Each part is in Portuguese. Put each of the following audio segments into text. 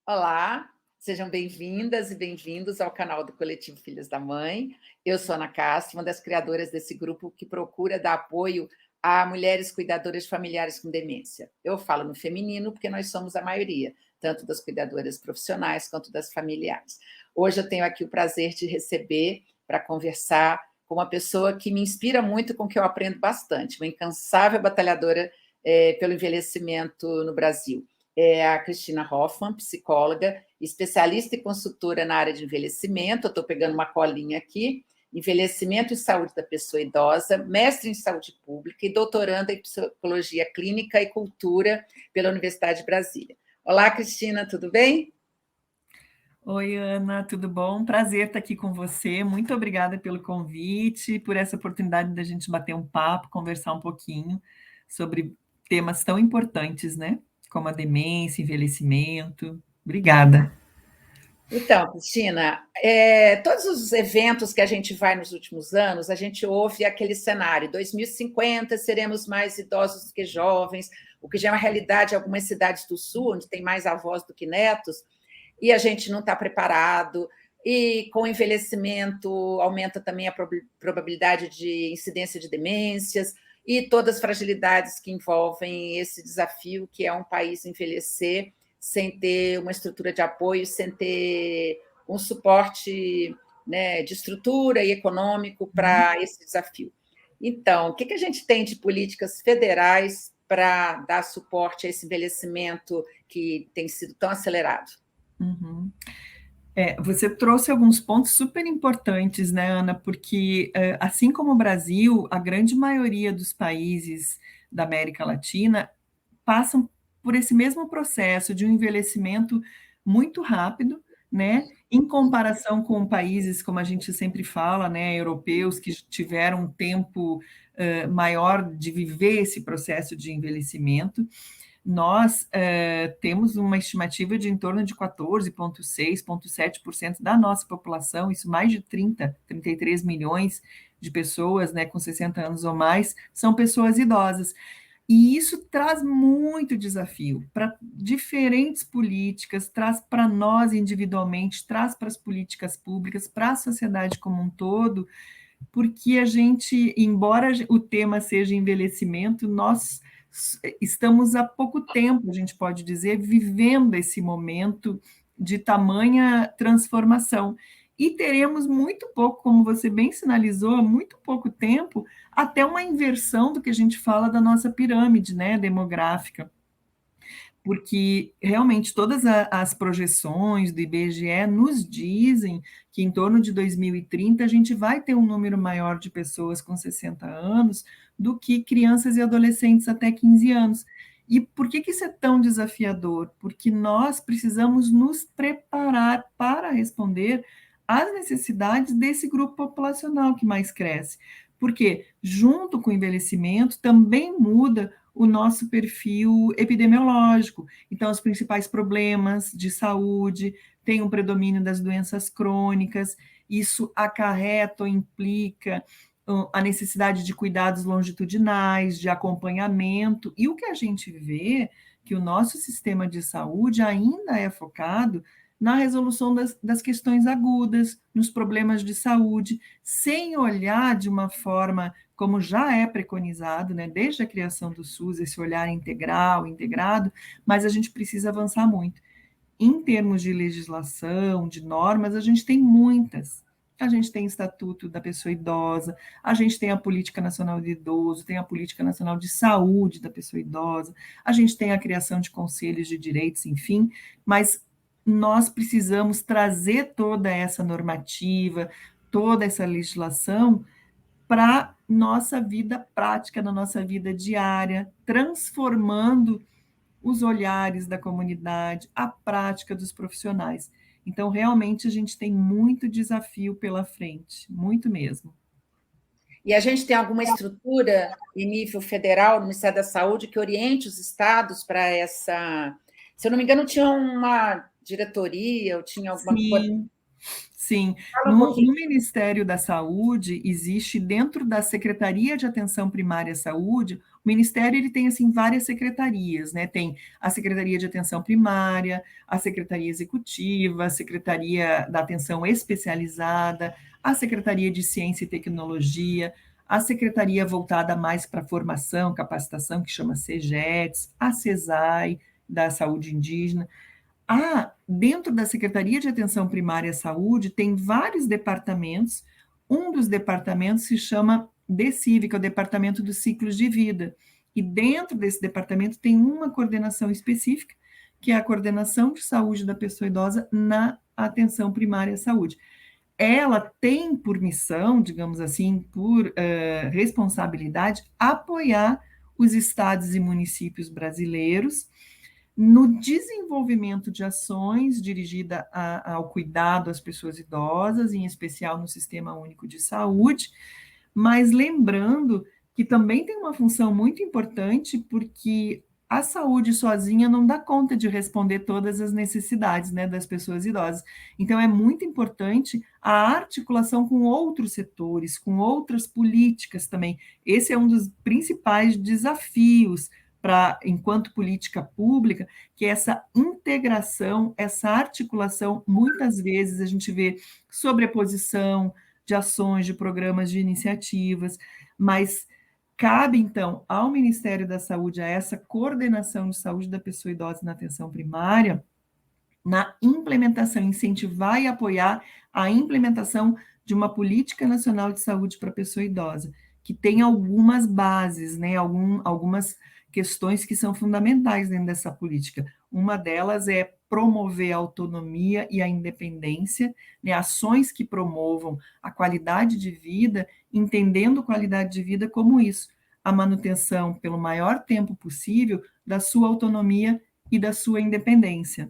Olá, sejam bem-vindas e bem-vindos ao canal do Coletivo Filhas da Mãe. Eu sou Ana Castro, uma das criadoras desse grupo que procura dar apoio a mulheres cuidadoras familiares com demência. Eu falo no feminino porque nós somos a maioria, tanto das cuidadoras profissionais quanto das familiares. Hoje eu tenho aqui o prazer de receber para conversar com uma pessoa que me inspira muito, com que eu aprendo bastante, uma incansável batalhadora pelo envelhecimento no Brasil. É a Cristina Hoffmann, psicóloga, especialista e consultora na área de envelhecimento. Eu estou pegando uma colinha aqui. Envelhecimento e saúde da pessoa idosa, mestre em saúde pública e doutoranda em psicologia clínica e cultura pela Universidade de Brasília. Olá, Cristina, tudo bem? Oi, Ana, tudo bom? Prazer estar aqui com você. Muito obrigada pelo convite, por essa oportunidade da gente bater um papo, conversar um pouquinho sobre temas tão importantes, né? Como a demência, envelhecimento. Obrigada. Então, Cristina, todos os eventos que a gente vai nos últimos anos, a gente ouve aquele cenário: 2050 seremos mais idosos do que jovens, o que já é uma realidade em algumas cidades do Sul, onde tem mais avós do que netos, e a gente não está preparado. E com o envelhecimento aumenta também a probabilidade de incidência de demências e todas as fragilidades que envolvem esse desafio, que é um país envelhecer sem ter uma estrutura de apoio, sem ter um suporte, né, de estrutura e econômico para esse desafio. Então, o que a gente tem de políticas federais para dar suporte a esse envelhecimento que tem sido tão acelerado? Uhum. Você trouxe alguns pontos super importantes, né, Ana? Porque, assim como o Brasil, a grande maioria dos países da América Latina passam por esse mesmo processo de um envelhecimento muito rápido, né, em comparação com países, como a gente sempre fala, né, europeus, que tiveram um tempo maior de viver esse processo de envelhecimento. Nós temos uma estimativa de em torno de 14,6%, 0,7% da nossa população, isso mais de 33 milhões de pessoas, né, com 60 anos ou mais, são pessoas idosas. E isso traz muito desafio para diferentes políticas, traz para nós individualmente, traz para as políticas públicas, para a sociedade como um todo, porque a gente, embora o tema seja envelhecimento, nós estamos há pouco tempo, a gente pode dizer, vivendo esse momento de tamanha transformação. E teremos muito pouco, como você bem sinalizou, muito pouco tempo, até uma inversão do que a gente fala da nossa pirâmide, né, demográfica. Porque realmente todas as projeções do IBGE nos dizem que em torno de 2030 a gente vai ter um número maior de pessoas com 60 anos do que crianças e adolescentes até 15 anos. E por que isso é tão desafiador? Porque nós precisamos nos preparar para responder às necessidades desse grupo populacional que mais cresce. Porque, junto com o envelhecimento, também muda o nosso perfil epidemiológico. Então, os principais problemas de saúde, tem um predomínio das doenças crônicas, isso acarreta ou implica a necessidade de cuidados longitudinais, de acompanhamento, e o que a gente vê que o nosso sistema de saúde ainda é focado na resolução das questões agudas, nos problemas de saúde, sem olhar de uma forma como já é preconizado, né, desde a criação do SUS, esse olhar integral, integrado, mas a gente precisa avançar muito. Em termos de legislação, de normas, a gente tem muitas. A gente tem Estatuto da Pessoa Idosa, a gente tem a Política Nacional do Idoso, tem a Política Nacional de Saúde da Pessoa Idosa, a gente tem a criação de conselhos de direitos, enfim, mas nós precisamos trazer toda essa normativa, toda essa legislação para nossa vida prática, na nossa vida diária, transformando os olhares da comunidade, a prática dos profissionais. Então, realmente, a gente tem muito desafio pela frente, muito mesmo. E a gente tem alguma estrutura em nível federal, no Ministério da Saúde, que oriente os estados para essa. Se eu não me engano, tinha uma diretoria, ou tinha alguma coisa. Sim, sim. Fala um No pouquinho. Ministério da Saúde, existe dentro da Secretaria de Atenção Primária à Saúde Ministério ele tem assim várias secretarias, né? Tem a Secretaria de Atenção Primária, a Secretaria Executiva, a Secretaria da Atenção Especializada, a Secretaria de Ciência e Tecnologia, a secretaria voltada mais para formação, capacitação, que chama CEGETS, a CESAI, da Saúde Indígena. Dentro da Secretaria de Atenção Primária à Saúde, tem vários departamentos. Um dos departamentos se chama DCIV, que é o Departamento dos Ciclos de Vida. E dentro desse departamento tem uma coordenação específica, que é a coordenação de saúde da pessoa idosa na atenção primária à saúde. Ela tem por missão, digamos assim, por responsabilidade, apoiar os estados e municípios brasileiros no desenvolvimento de ações dirigidas ao cuidado às pessoas idosas, em especial no Sistema Único de Saúde, mas lembrando que também tem uma função muito importante, porque a saúde sozinha não dá conta de responder todas as necessidades, né, das pessoas idosas. Então, é muito importante a articulação com outros setores, com outras políticas também. Esse é um dos principais desafios para, enquanto política pública, que é essa integração, essa articulação. Muitas vezes a gente vê sobreposição de ações, de programas, de iniciativas, mas cabe, então, ao Ministério da Saúde, a essa coordenação de saúde da pessoa idosa na atenção primária, na implementação, incentivar e apoiar a implementação de uma política nacional de saúde para a pessoa idosa, que tem algumas bases, né, algumas questões que são fundamentais dentro dessa política. Uma delas é promover a autonomia e a independência, né, ações que promovam a qualidade de vida, entendendo qualidade de vida como isso, a manutenção pelo maior tempo possível da sua autonomia e da sua independência.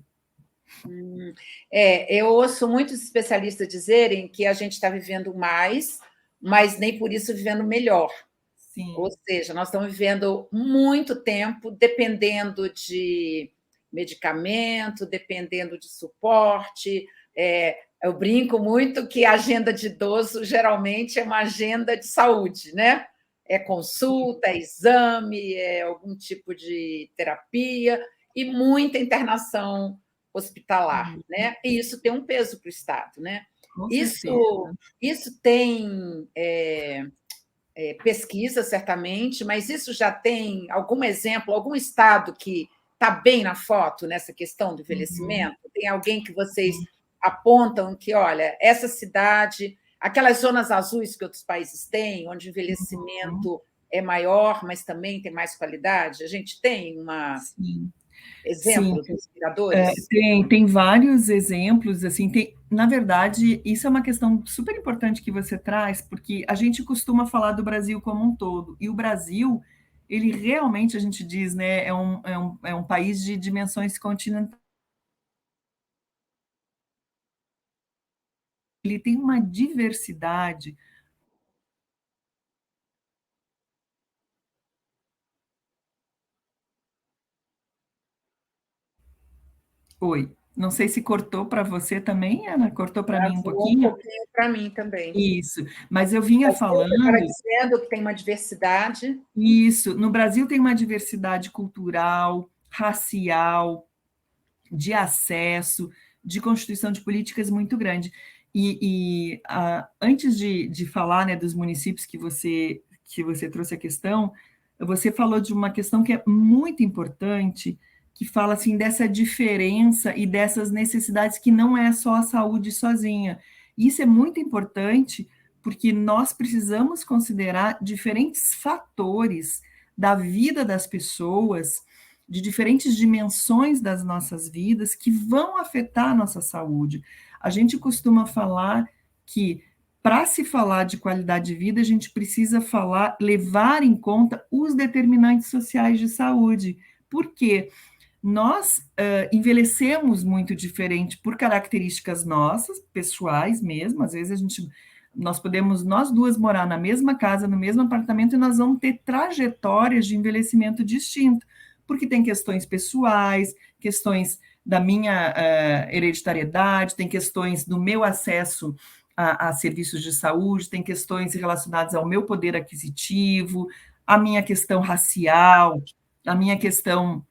Eu ouço muitos especialistas dizerem que a gente está vivendo mais, mas nem por isso vivendo melhor. Sim. Ou seja, nós estamos vivendo muito tempo dependendo de medicamento, dependendo de suporte. Eu brinco muito que a agenda de idoso geralmente é uma agenda de saúde, né? É consulta, é exame, é algum tipo de terapia e muita internação hospitalar, né? E isso tem um peso para o Estado, né? Com Isso, certeza. isso tem pesquisa, certamente, mas isso já tem algum exemplo, algum estado que está bem na foto nessa questão do envelhecimento? Tem alguém que vocês apontam que, olha, essa cidade, aquelas zonas azuis que outros países têm, onde o envelhecimento é maior, mas também tem mais qualidade? A gente tem Sim. exemplos inspiradores? Tem vários exemplos, assim, na verdade, isso é uma questão super importante que você traz, porque a gente costuma falar do Brasil como um todo, e o Brasil, ele realmente, a gente diz, né, é um país de dimensões continentais. Ele tem uma diversidade. Oi, não sei se cortou para você também, Ana, cortou para mim um Travou um pouquinho? pouquinho para mim também. Isso, mas eu vinha Mas você estava falando. dizendo que tem uma diversidade. Isso, no Brasil tem uma diversidade cultural, racial, de acesso, de constituição de políticas muito grande. Antes de falar, né, dos municípios que você trouxe a questão, você falou de uma questão que é muito importante, que fala assim dessa diferença e dessas necessidades que não é só a saúde sozinha. Isso é muito importante porque nós precisamos considerar diferentes fatores da vida das pessoas, de diferentes dimensões das nossas vidas que vão afetar a nossa saúde. A gente costuma falar que para se falar de qualidade de vida, a gente precisa levar em conta os determinantes sociais de saúde. Por quê? Nós envelhecemos muito diferente por características nossas, pessoais mesmo, às vezes nós podemos, nós duas, morar na mesma casa, no mesmo apartamento, e nós vamos ter trajetórias de envelhecimento distinto, porque tem questões pessoais, questões da minha hereditariedade, tem questões do meu acesso a serviços de saúde, tem questões relacionadas ao meu poder aquisitivo, a minha questão racial, a minha questão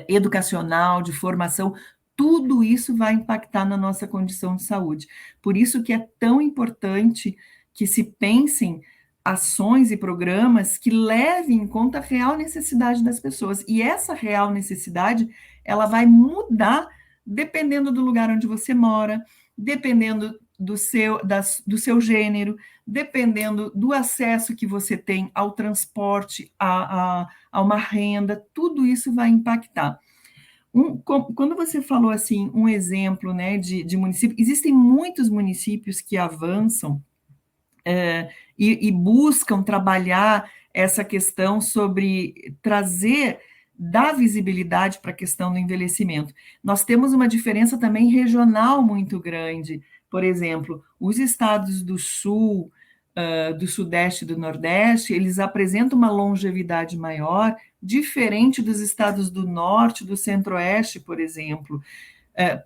educacional, de formação, tudo isso vai impactar na nossa condição de saúde. Por isso que é tão importante que se pensem ações e programas que levem em conta a real necessidade das pessoas. E essa real necessidade, ela vai mudar dependendo do lugar onde você mora, dependendo do seu gênero, dependendo do acesso que você tem ao transporte, a uma renda, tudo isso vai impactar. Quando você falou assim, um exemplo, né, de município, existem muitos municípios que avançam e buscam trabalhar essa questão sobre trazer, dar visibilidade para a questão do envelhecimento. Nós temos uma diferença também regional muito grande. Por exemplo, os estados do Sul, do Sudeste e do Nordeste, eles apresentam uma longevidade maior, diferente dos estados do Norte, do Centro-Oeste, por exemplo.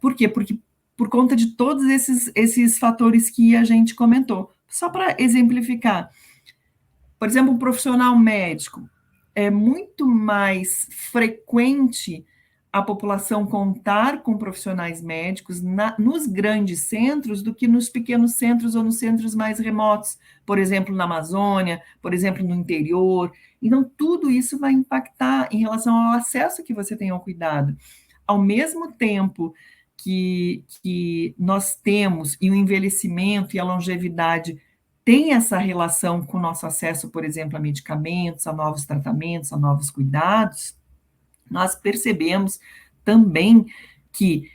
Por quê? Porque por conta de todos esses fatores que a gente comentou. Só para exemplificar, por exemplo, um profissional médico, é muito mais frequente a população contar com profissionais médicos nos grandes centros do que nos pequenos centros ou nos centros mais remotos, por exemplo, na Amazônia, por exemplo, no interior. Então, tudo isso vai impactar em relação ao acesso que você tem ao cuidado. Ao mesmo tempo que nós temos, e o envelhecimento e a longevidade tem essa relação com o nosso acesso, por exemplo, a medicamentos, a novos tratamentos, a novos cuidados, nós percebemos também que,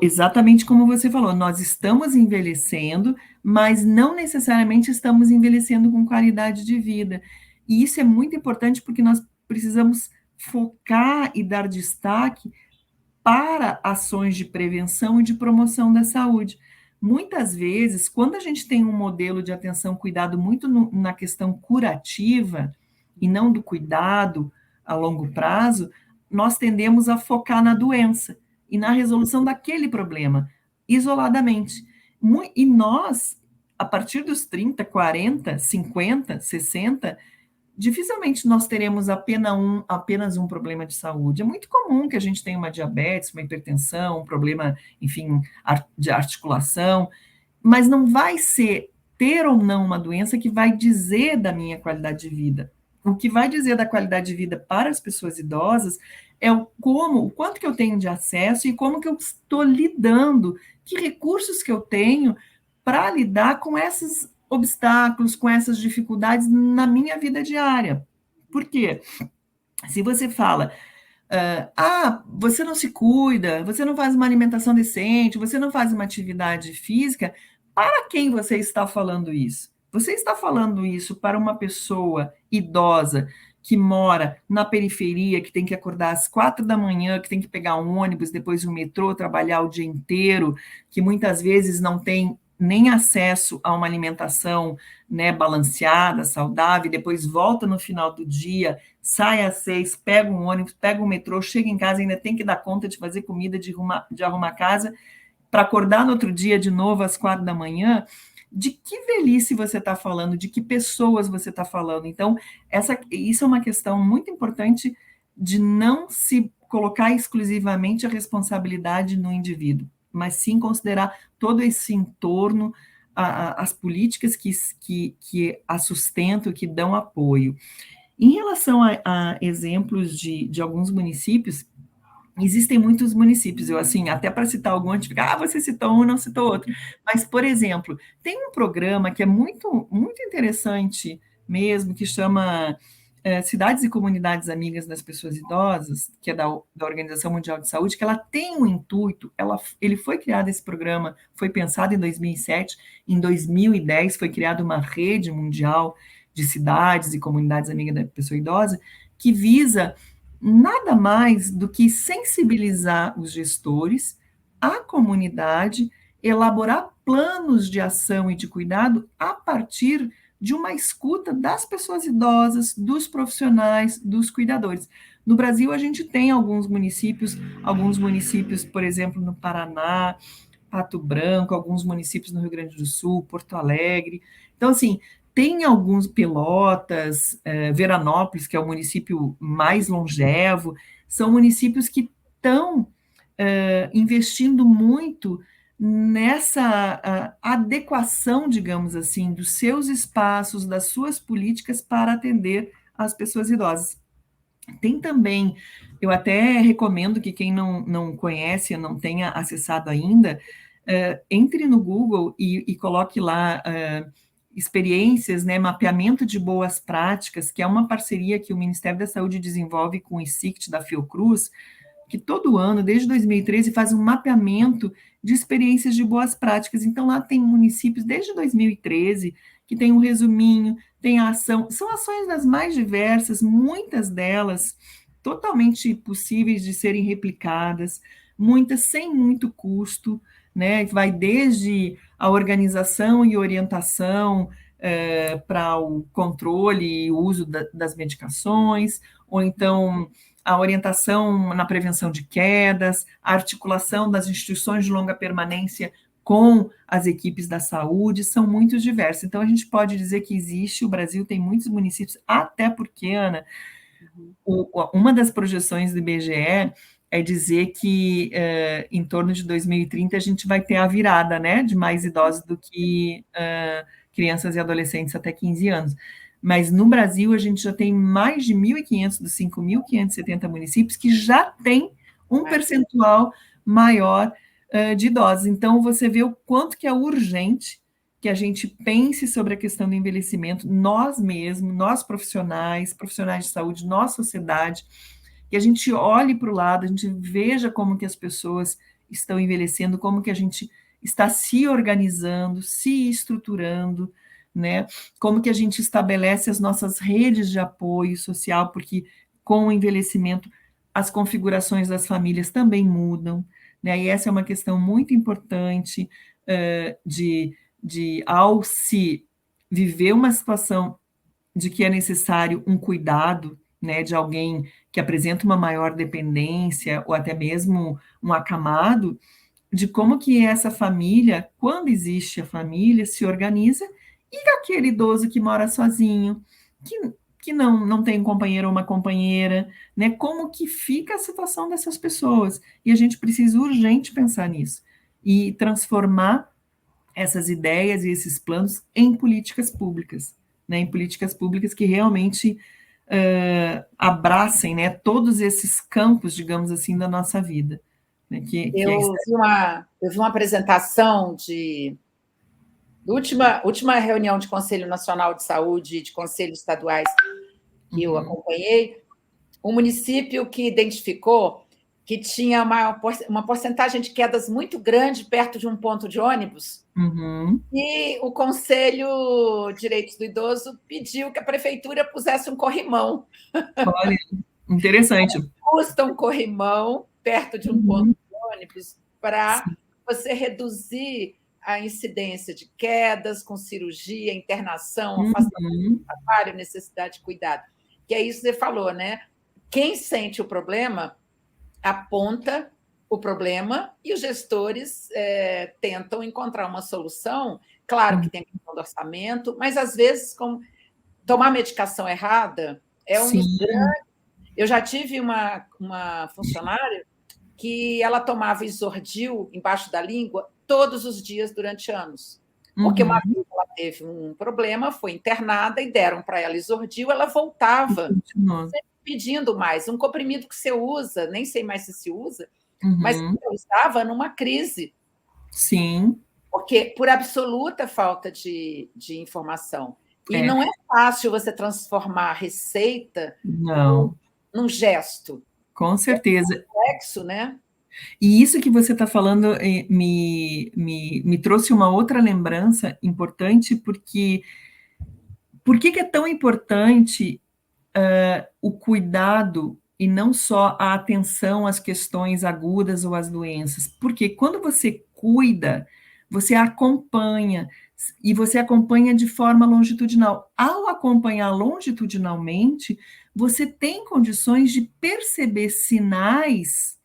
exatamente como você falou, nós estamos envelhecendo, mas não necessariamente estamos envelhecendo com qualidade de vida. E isso é muito importante porque nós precisamos focar e dar destaque para ações de prevenção e de promoção da saúde. Muitas vezes, quando a gente tem um modelo de atenção cuidado muito na questão curativa e não do cuidado a longo prazo, nós tendemos a focar na doença e na resolução daquele problema, isoladamente. E nós, a partir dos 30, 40, 50, 60, dificilmente nós teremos apenas um problema de saúde. É muito comum que a gente tenha uma diabetes, uma hipertensão, um problema, enfim, de articulação, mas não vai ser ter ou não uma doença que vai dizer da minha qualidade de vida. O que vai dizer da qualidade de vida para as pessoas idosas é o quanto que eu tenho de acesso e como que eu estou lidando, que recursos que eu tenho para lidar com esses obstáculos, com essas dificuldades na minha vida diária. Por quê? Se você fala, você não se cuida, você não faz uma alimentação decente, você não faz uma atividade física, para quem você está falando isso? Você está falando isso para uma pessoa idosa que mora na periferia, que tem que acordar às 4 da manhã, que tem que pegar um ônibus, depois um metrô, trabalhar o dia inteiro, que muitas vezes não tem nem acesso a uma alimentação, né, balanceada, saudável, depois volta no final do dia, sai às 6, pega um ônibus, pega um metrô, chega em casa, ainda tem que dar conta de fazer comida, de arrumar a casa, para acordar no outro dia de novo às 4 da manhã. De que velhice você está falando? De que pessoas você está falando? Então, isso é uma questão muito importante de não se colocar exclusivamente a responsabilidade no indivíduo, mas sim considerar todo esse entorno, as políticas que a sustentam, que dão apoio. Em relação a exemplos de alguns municípios, existem muitos municípios, eu assim, até para citar algum, a gente fica, você citou um, não citou outro. Mas, por exemplo, tem um programa que é muito, muito interessante mesmo, que chama Cidades e Comunidades Amigas das Pessoas Idosas, que é da Organização Mundial de Saúde, que ela tem um intuito, ele foi criado, esse programa foi pensado em 2007, em 2010 foi criada uma rede mundial de cidades e comunidades amigas da pessoa idosa, que visa nada mais do que sensibilizar os gestores, a comunidade, elaborar planos de ação e de cuidado a partir de uma escuta das pessoas idosas, dos profissionais, dos cuidadores. No Brasil, a gente tem alguns municípios, por exemplo, no Paraná, Pato Branco, alguns municípios no Rio Grande do Sul, Porto Alegre. Então, assim, Tem alguns Pelotas, Veranópolis, que é o município mais longevo, são municípios que estão investindo muito nessa adequação, digamos assim, dos seus espaços, das suas políticas para atender as pessoas idosas. Tem também, eu até recomendo que quem não conhece, não tenha acessado ainda, entre no Google e coloque lá experiências, né, mapeamento de boas práticas, que é uma parceria que o Ministério da Saúde desenvolve com o ICICT da Fiocruz, que todo ano, desde 2013, faz um mapeamento de experiências de boas práticas. Então, lá tem municípios, desde 2013, que tem um resuminho, tem a ação, são ações das mais diversas, muitas delas totalmente possíveis de serem replicadas, muitas sem muito custo, né? Vai desde a organização e orientação para o controle e uso das medicações, ou então a orientação na prevenção de quedas, a articulação das instituições de longa permanência com as equipes da saúde, são muito diversas. Então, a gente pode dizer que existe, o Brasil tem muitos municípios, até porque, Ana, uma das projeções do IBGE é dizer que em torno de 2030 a gente vai ter a virada, né, de mais idosos do que crianças e adolescentes até 15 anos. Mas no Brasil a gente já tem mais de 1.500 dos 5.570 municípios que já tem um percentual maior de idosos. Então, você vê o quanto que é urgente que a gente pense sobre a questão do envelhecimento, nós mesmos, nós profissionais de saúde, nossa sociedade, que a gente olhe para o lado, a gente veja como que as pessoas estão envelhecendo, como que a gente está se organizando, se estruturando, né? Como que a gente estabelece as nossas redes de apoio social, porque com o envelhecimento as configurações das famílias também mudam, né? E essa é uma questão muito importante de ao se viver uma situação de que é necessário um cuidado, né, de alguém que apresenta uma maior dependência ou até mesmo um acamado, de como que essa família, quando existe a família, se organiza, e aquele idoso que mora sozinho, que não tem um companheiro ou uma companheira, né? Como que fica a situação dessas pessoas? E a gente precisa urgente pensar nisso e transformar essas ideias e esses planos em políticas públicas, né? Em políticas públicas que realmente abracem, né, todos esses campos, digamos assim, da nossa vida. Né? Eu vi uma apresentação última reunião de Conselho Nacional de Saúde e de conselhos estaduais que eu acompanhei, um município que identificou que tinha uma porcentagem de quedas muito grande perto de um ponto de ônibus, e o Conselho de Direitos do Idoso pediu que a prefeitura pusesse um corrimão. Olha, interessante. Custa um corrimão perto de um ponto de ônibus para você reduzir a incidência de quedas com cirurgia, internação, afastamento do trabalho, necessidade de cuidado. Que é isso que você falou, né? Quem sente o problema aponta o problema e os gestores tentam encontrar uma solução. Claro que tem a questão do orçamento, mas às vezes tomar medicação errada é um dos grandes. Eu já tive uma funcionária que ela tomava Isordil embaixo da língua todos os dias durante anos. Porque uma vez ela teve um problema, foi internada e deram para ela Isordil, ela voltava pedindo mais. Um comprimido que você usa, nem sei mais se usa, mas eu estava numa crise. Sim. Porque por absoluta falta de informação. E não é fácil você transformar a receita num gesto. Com certeza. É complexo, né? E isso que você está falando me trouxe uma outra lembrança importante, porque por que é tão importante o cuidado e não só a atenção às questões agudas ou às doenças? Porque quando você cuida, você acompanha, e você acompanha de forma longitudinal. Ao acompanhar longitudinalmente, você tem condições de perceber sinais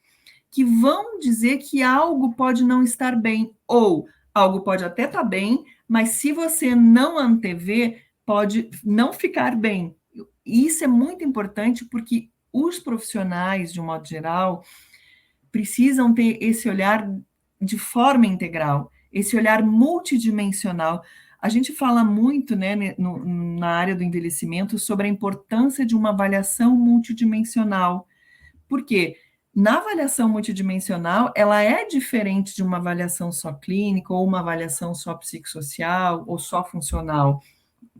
que vão dizer que algo pode não estar bem, ou algo pode até estar bem, mas se você não antever, pode não ficar bem. E isso é muito importante porque os profissionais, de um modo geral, precisam ter esse olhar de forma integral, esse olhar multidimensional. A gente fala muito, né, na área do envelhecimento sobre a importância de uma avaliação multidimensional. Por quê? Na avaliação multidimensional, ela é diferente de uma avaliação só clínica, ou uma avaliação só psicossocial, ou só funcional,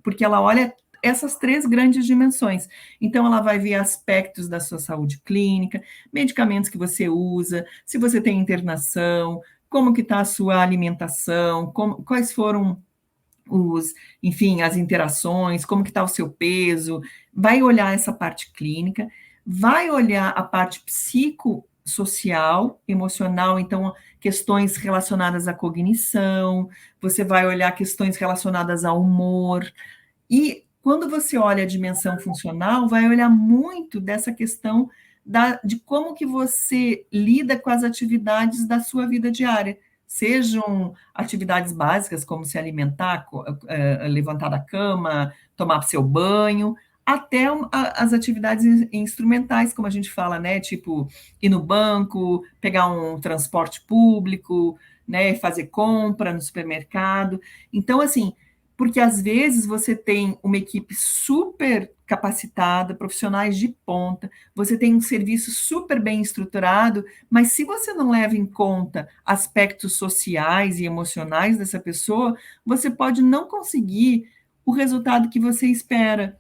porque ela olha essas três grandes dimensões. Então, ela vai ver aspectos da sua saúde clínica, medicamentos que você usa, se você tem internação, como que está a sua alimentação, quais foram enfim, as interações, como que está o seu peso, vai olhar essa parte clínica, vai olhar a parte psicossocial, emocional, então questões relacionadas à cognição, você vai olhar questões relacionadas ao humor, e quando você olha a dimensão funcional, vai olhar muito dessa questão de como que você lida com as atividades da sua vida diária, sejam atividades básicas, como se alimentar, levantar da cama, tomar seu banho, até as atividades instrumentais, como a gente fala, né? Tipo, ir no banco, pegar um transporte público, né? Fazer compra no supermercado. Então, assim, porque às vezes você tem uma equipe super capacitada, profissionais de ponta, você tem um serviço super bem estruturado, mas se você não leva em conta aspectos sociais e emocionais dessa pessoa, você pode não conseguir o resultado que você espera.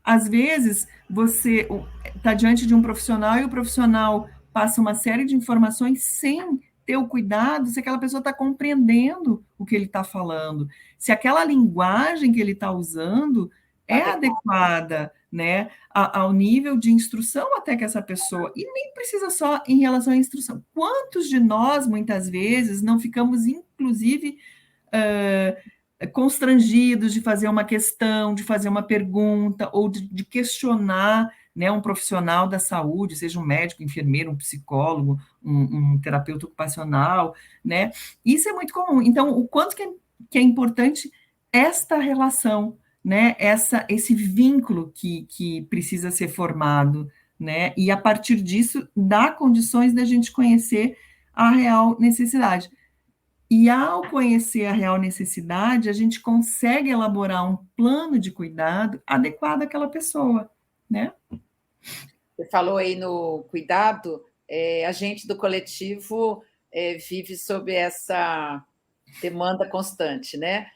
Às vezes, você está diante de um profissional e o profissional passa uma série de informações sem ter o cuidado se aquela pessoa está compreendendo o que ele está falando, se aquela linguagem que ele está usando é adequada, né, ao nível de instrução até que essa pessoa, e nem precisa só em relação à instrução. Quantos de nós, muitas vezes, não ficamos, inclusive, constrangidos de fazer uma questão, de fazer uma pergunta, ou de questionar, né, um profissional da saúde, seja um médico, enfermeiro, um psicólogo, um terapeuta ocupacional, né? Isso é muito comum. Então, o quanto que é importante esta relação, né? Esse vínculo que precisa ser formado, né? E a partir disso, dá condições da gente conhecer a real necessidade. E ao conhecer a real necessidade, a gente consegue elaborar um plano de cuidado adequado àquela pessoa, né? Você falou aí no cuidado, a gente do coletivo vive sob essa demanda constante, né?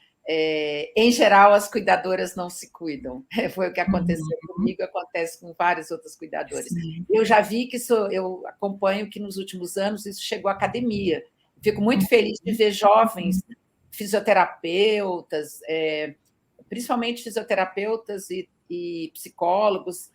Em geral, as cuidadoras não se cuidam. Foi o que aconteceu comigo, acontece com várias outras cuidadoras. Sim. Eu já vi que eu acompanho que nos últimos anos isso chegou à academia. Fico muito feliz de ver jovens fisioterapeutas, principalmente fisioterapeutas e psicólogos,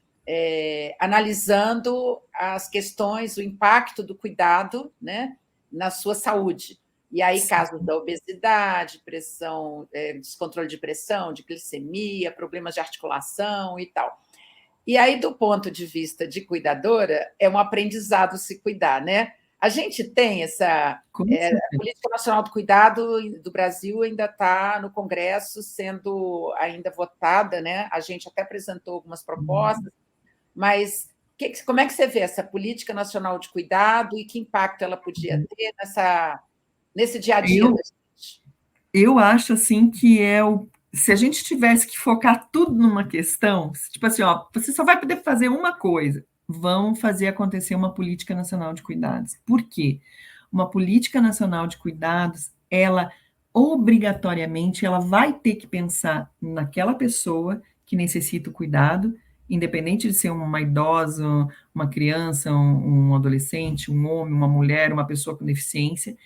analisando as questões, o impacto do cuidado, né, na sua saúde. E aí, casos da obesidade, pressão, descontrole de pressão, de glicemia, problemas de articulação e tal. E aí, do ponto de vista de cuidadora, é um aprendizado se cuidar, né? A gente tem essa. A Política Nacional do Cuidado do Brasil ainda está no Congresso sendo ainda votada, né? A gente até apresentou algumas propostas, mas como é que você vê essa Política Nacional de Cuidado e que impacto ela podia ter nesse dia a dia da gente? Eu acho assim que se a gente tivesse que focar tudo numa questão, tipo assim, ó, você só vai poder fazer uma coisa, vão fazer acontecer uma política nacional de cuidados. Por quê? Uma política nacional de cuidados, ela obrigatoriamente ela vai ter que pensar naquela pessoa que necessita o cuidado, independente de ser uma idosa, uma criança, um adolescente, um homem, uma mulher, uma pessoa com deficiência.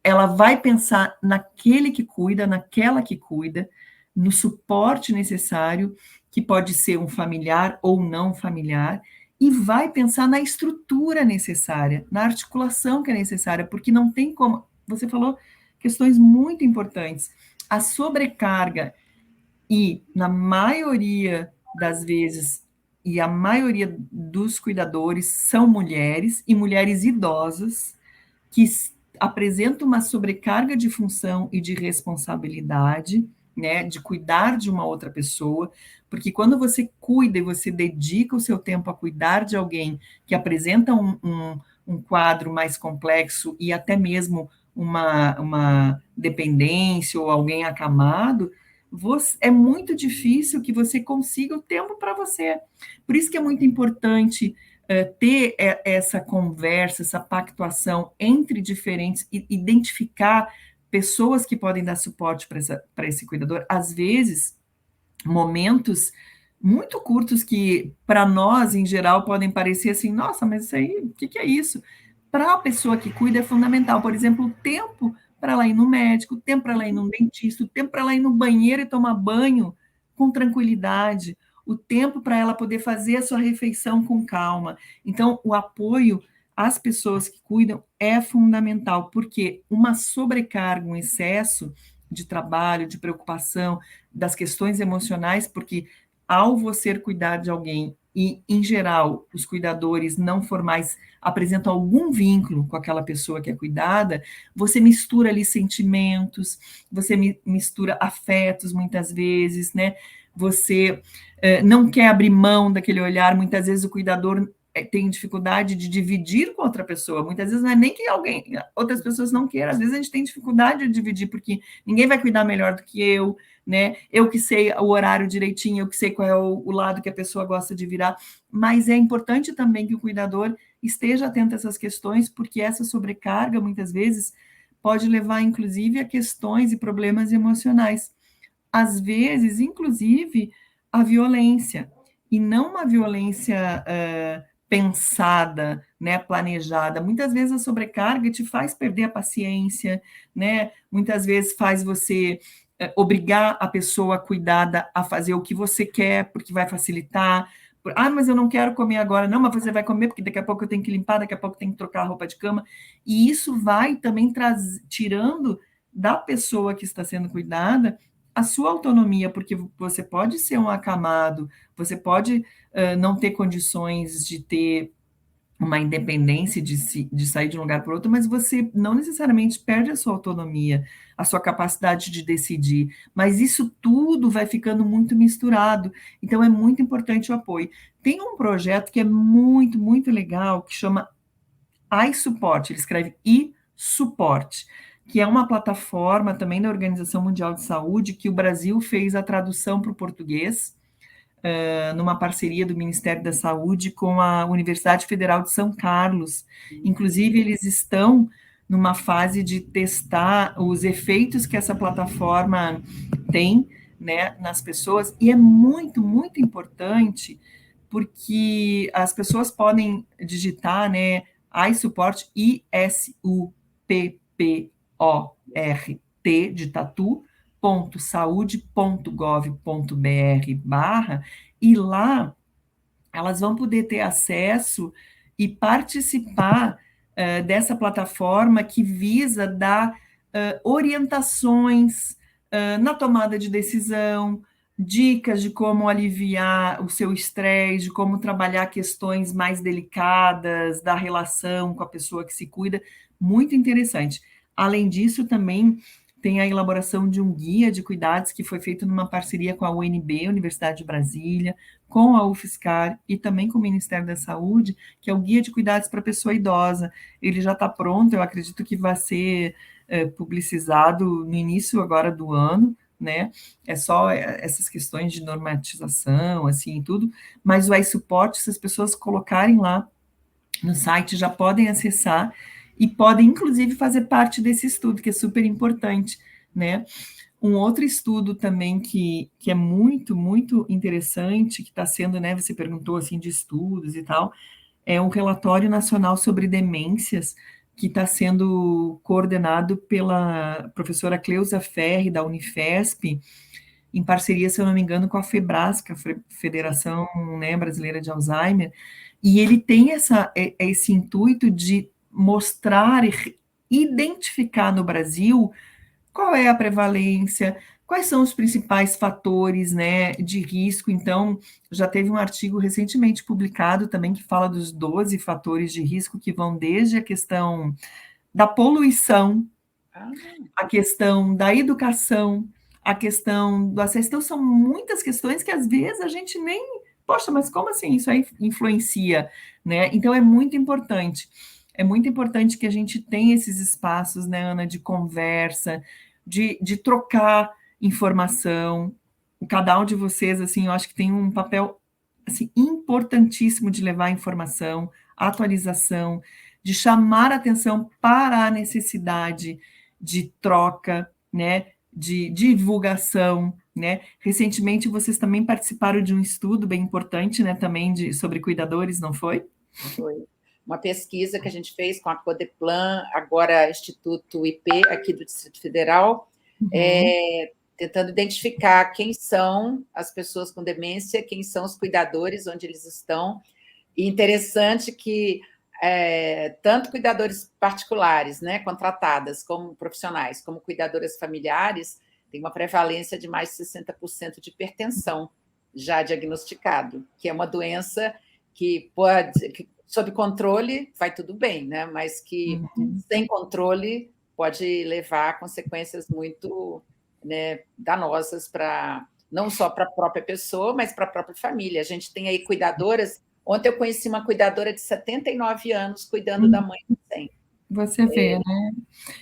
Ela vai pensar naquele que cuida, naquela que cuida, no suporte necessário, que pode ser um familiar ou não familiar, e vai pensar na estrutura necessária, na articulação que é necessária, porque não tem como. Você falou questões muito importantes. A sobrecarga, e na maioria das vezes, e a maioria dos cuidadores são mulheres, e mulheres idosas, que apresenta uma sobrecarga de função e de responsabilidade, né, de cuidar de uma outra pessoa, porque quando você cuida e você dedica o seu tempo a cuidar de alguém que apresenta um quadro mais complexo e até mesmo uma dependência ou alguém acamado, é muito difícil que você consiga o tempo para você. Por isso que é muito importante ter essa conversa, essa pactuação entre diferentes, e identificar pessoas que podem dar suporte para esse cuidador. Às vezes, momentos muito curtos que, para nós, em geral, podem parecer assim, nossa, mas isso aí, o que é isso? Para a pessoa que cuida é fundamental. Por exemplo, o tempo para ela ir no médico, o tempo para ela ir no dentista, o tempo para ela ir no banheiro e tomar banho com tranquilidade, o tempo para ela poder fazer a sua refeição com calma. Então, o apoio às pessoas que cuidam é fundamental, porque uma sobrecarga, um excesso de trabalho, de preocupação, das questões emocionais, porque ao você cuidar de alguém e, em geral, os cuidadores não formais apresentam algum vínculo com aquela pessoa que é cuidada, você mistura ali sentimentos, você mistura afetos muitas vezes, né? Você não quer abrir mão daquele olhar, muitas vezes o cuidador tem dificuldade de dividir com outra pessoa, muitas vezes não é nem que outras pessoas não queiram, às vezes a gente tem dificuldade de dividir, porque ninguém vai cuidar melhor do que eu, né? Eu que sei o horário direitinho, eu que sei qual é o lado que a pessoa gosta de virar, mas é importante também que o cuidador esteja atento a essas questões, porque essa sobrecarga, muitas vezes, pode levar, inclusive, a questões e problemas emocionais. Às vezes, inclusive, a violência, e não uma violência pensada, né, planejada. Muitas vezes a sobrecarga te faz perder a paciência, né? Muitas vezes faz você obrigar a pessoa cuidada a fazer o que você quer, porque vai facilitar. Ah, mas eu não quero comer agora. Não, mas você vai comer, porque daqui a pouco eu tenho que limpar, daqui a pouco eu tenho que trocar a roupa de cama. E isso vai também tirando da pessoa que está sendo cuidada a sua autonomia, porque você pode ser um acamado, você pode não ter condições de ter uma independência de sair de um lugar para outro, mas você não necessariamente perde a sua autonomia, a sua capacidade de decidir, mas isso tudo vai ficando muito misturado, então é muito importante o apoio. Tem um projeto que é muito, muito legal, que chama iSupport, ele escreve iSupport, que é uma plataforma também da Organização Mundial de Saúde, que o Brasil fez a tradução para o português, numa parceria do Ministério da Saúde com a Universidade Federal de São Carlos. Inclusive, eles estão numa fase de testar os efeitos que essa plataforma tem, né, nas pessoas, e é muito, muito importante, porque as pessoas podem digitar, né, iSupport, ISUPPORT, de tatu, .saude.gov.br/, e lá elas vão poder ter acesso e participar dessa plataforma que visa dar orientações na tomada de decisão, dicas de como aliviar o seu estresse, de como trabalhar questões mais delicadas da relação com a pessoa que se cuida, muito interessante. Além disso, também tem a elaboração de um guia de cuidados que foi feito numa parceria com a UNB, Universidade de Brasília, com a UFSCar e também com o Ministério da Saúde, que é o guia de cuidados para pessoa idosa. Ele já está pronto, eu acredito que vai ser publicizado no início agora do ano, né? É só essas questões de normatização, assim, e tudo, mas o iSupport, se as pessoas colocarem lá no site, já podem acessar e podem, inclusive, fazer parte desse estudo, que é super importante, né? Um outro estudo também que é muito, muito interessante, que está sendo, né, você perguntou, assim, de estudos e tal, é um relatório nacional sobre demências, que está sendo coordenado pela professora Cleusa Ferri, da Unifesp, em parceria, se eu não me engano, com a FEBRASC, a Federação, né, Brasileira de Alzheimer, e ele tem esse intuito de mostrar e identificar no Brasil qual é a prevalência, quais são os principais fatores, né, de risco. Então, já teve um artigo recentemente publicado também que fala dos 12 fatores de risco, que vão desde a questão da poluição, a questão da educação, a questão do acesso. Então, são muitas questões que às vezes a gente nem, poxa, mas como assim isso aí influencia, né? Então, é muito importante. É muito importante que a gente tenha esses espaços, né, Ana, de conversa, de trocar informação. Cada um de vocês, assim, eu acho que tem um papel assim, importantíssimo de levar informação, atualização, de chamar atenção para a necessidade de troca, né, de divulgação, né? Recentemente vocês também participaram de um estudo bem importante, né, também sobre cuidadores, não foi? Foi uma pesquisa que a gente fez com a Codeplan, agora Instituto IP, aqui do Distrito Federal, tentando identificar quem são as pessoas com demência, quem são os cuidadores, onde eles estão. E interessante que tanto cuidadores particulares, né, contratadas, como profissionais, como cuidadoras familiares, tem uma prevalência de mais de 60% de hipertensão já diagnosticado, que é uma doença que pode, sob controle, vai tudo bem, né? Mas que sem controle pode levar a consequências muito, né, danosas para não só para a própria pessoa, mas para a própria família. A gente tem aí cuidadoras. Ontem eu conheci uma cuidadora de 79 anos cuidando da mãe de 100. Você vê, né?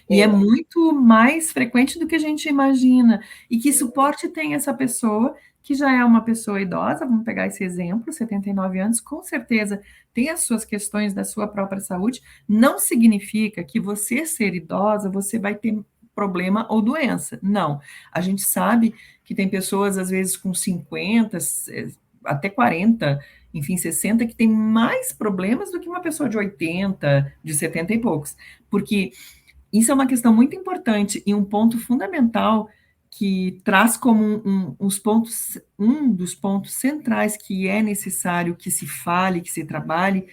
E é muito mais frequente do que a gente imagina. E que suporte tem essa pessoa, que já é uma pessoa idosa, vamos pegar esse exemplo, 79 anos, com certeza tem as suas questões da sua própria saúde. Não significa que você ser idosa, você vai ter problema ou doença. Não. A gente sabe que tem pessoas, às vezes, com 50, até 40, enfim, 60, que tem mais problemas do que uma pessoa de 80, de 70 e poucos. Porque isso é uma questão muito importante e um ponto fundamental que traz como um dos pontos centrais que é necessário que se fale, que se trabalhe,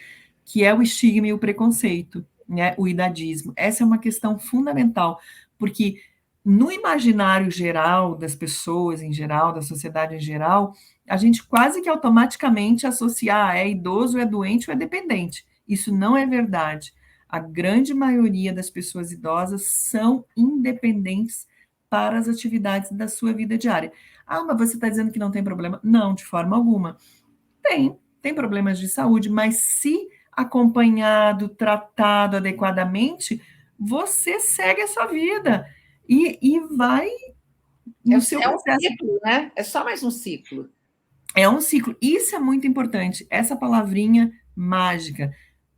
que é o estigma e o preconceito, né? O idadismo. Essa é uma questão fundamental, porque no imaginário geral das pessoas em geral, da sociedade em geral, a gente quase que automaticamente associa, é idoso, é doente ou é dependente. Isso não é verdade. A grande maioria das pessoas idosas são independentes para as atividades da sua vida diária. Ah, mas você está dizendo que não tem problema? Não, de forma alguma. Tem problemas de saúde, mas se acompanhado, tratado adequadamente, você segue a sua vida e vai no seu É um processo. ciclo, né? É só mais um ciclo. É um ciclo. Isso é muito importante. Essa palavrinha mágica.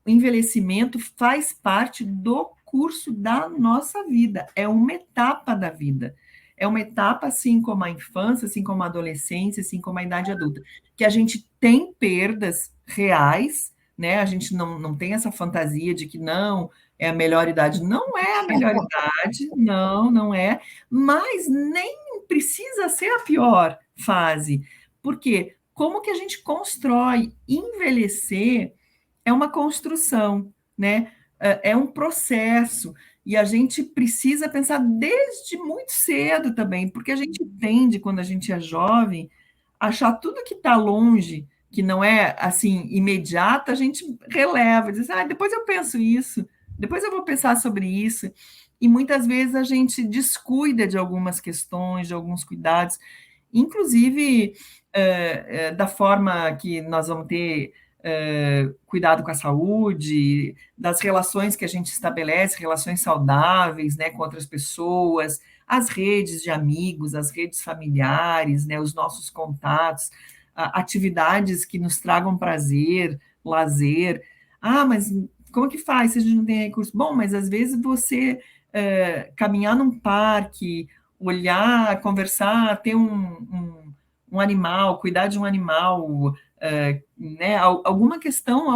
O envelhecimento faz parte do curso da nossa vida. É uma etapa da vida. É uma etapa, assim como a infância, assim como a adolescência, assim como a idade adulta, que a gente tem perdas reais, né? A gente não tem essa fantasia de que não é a melhor idade. Não é a melhor idade, não é. Mas nem precisa ser a pior fase. Por quê? Como que a gente constrói envelhecer é uma construção, né? É um processo e a gente precisa pensar desde muito cedo também, porque a gente tende, quando a gente é jovem, achar tudo que está longe, que não é assim imediato, a gente releva, diz, depois eu penso isso, depois eu vou pensar sobre isso. E muitas vezes a gente descuida de algumas questões, de alguns cuidados, inclusive da forma que nós vamos ter cuidado com a saúde, das relações que a gente estabelece, relações saudáveis, né, com outras pessoas, as redes de amigos, as redes familiares, né, os nossos contatos, atividades que nos tragam prazer, lazer. Mas como que faz se a gente não tem recurso? Bom, mas às vezes você caminhar num parque, olhar, conversar, ter um animal, cuidar de um animal, né, alguma questão,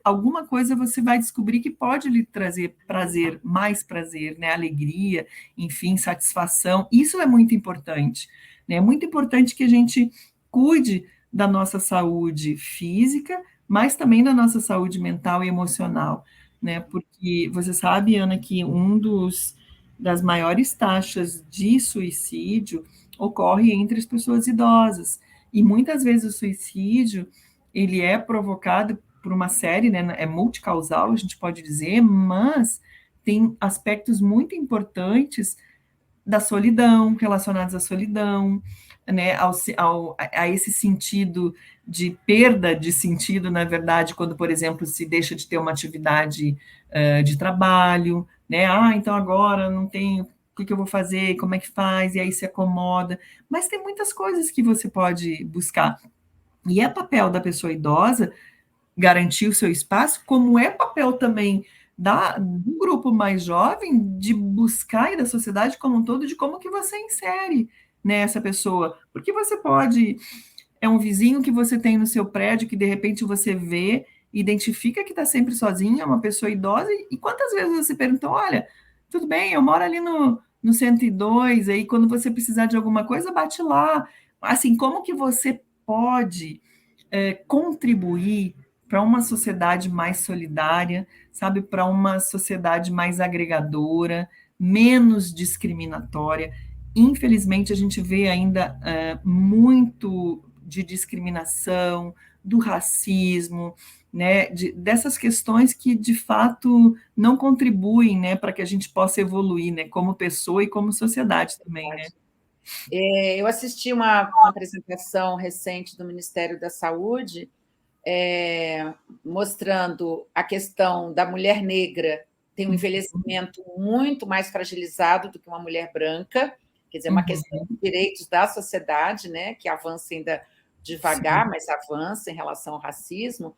alguma coisa você vai descobrir que pode lhe trazer prazer, mais prazer, né, alegria, enfim, satisfação. Isso é muito importante, né? É muito importante que a gente cuide da nossa saúde física, mas também da nossa saúde mental e emocional, né? Porque você sabe, Ana, que das maiores taxas de suicídio ocorre entre as pessoas idosas. E muitas vezes o suicídio, ele é provocado por uma série, né, é multicausal, a gente pode dizer, mas tem aspectos muito importantes da solidão, relacionados à solidão, né, a esse sentido de perda de sentido, na verdade, quando, por exemplo, se deixa de ter uma atividade de trabalho, né? Então agora não tenho, o que eu vou fazer, como é que faz, e aí se acomoda. Mas tem muitas coisas que você pode buscar. E é papel da pessoa idosa garantir o seu espaço, como é papel também do grupo mais jovem de buscar, e da sociedade como um todo, de como que você insere, né, essa pessoa. Porque você pode, é um vizinho que você tem no seu prédio, que de repente você vê, identifica que está sempre sozinho, é uma pessoa idosa, e quantas vezes você perguntou, olha, tudo bem, eu moro ali no 102, aí quando você precisar de alguma coisa, bate lá. Assim, como que você pode contribuir para uma sociedade mais solidária, sabe, para uma sociedade mais agregadora, menos discriminatória. Infelizmente, a gente vê ainda muito de discriminação, do racismo, né, dessas questões que, de fato, não contribuem, né, para que a gente possa evoluir, né, como pessoa e como sociedade também, né. Eu assisti uma apresentação recente do Ministério da Saúde, mostrando a questão da mulher negra tem um envelhecimento muito mais fragilizado do que uma mulher branca, quer dizer, uma questão de direitos da sociedade, né, que avança ainda devagar, mas avança em relação ao racismo.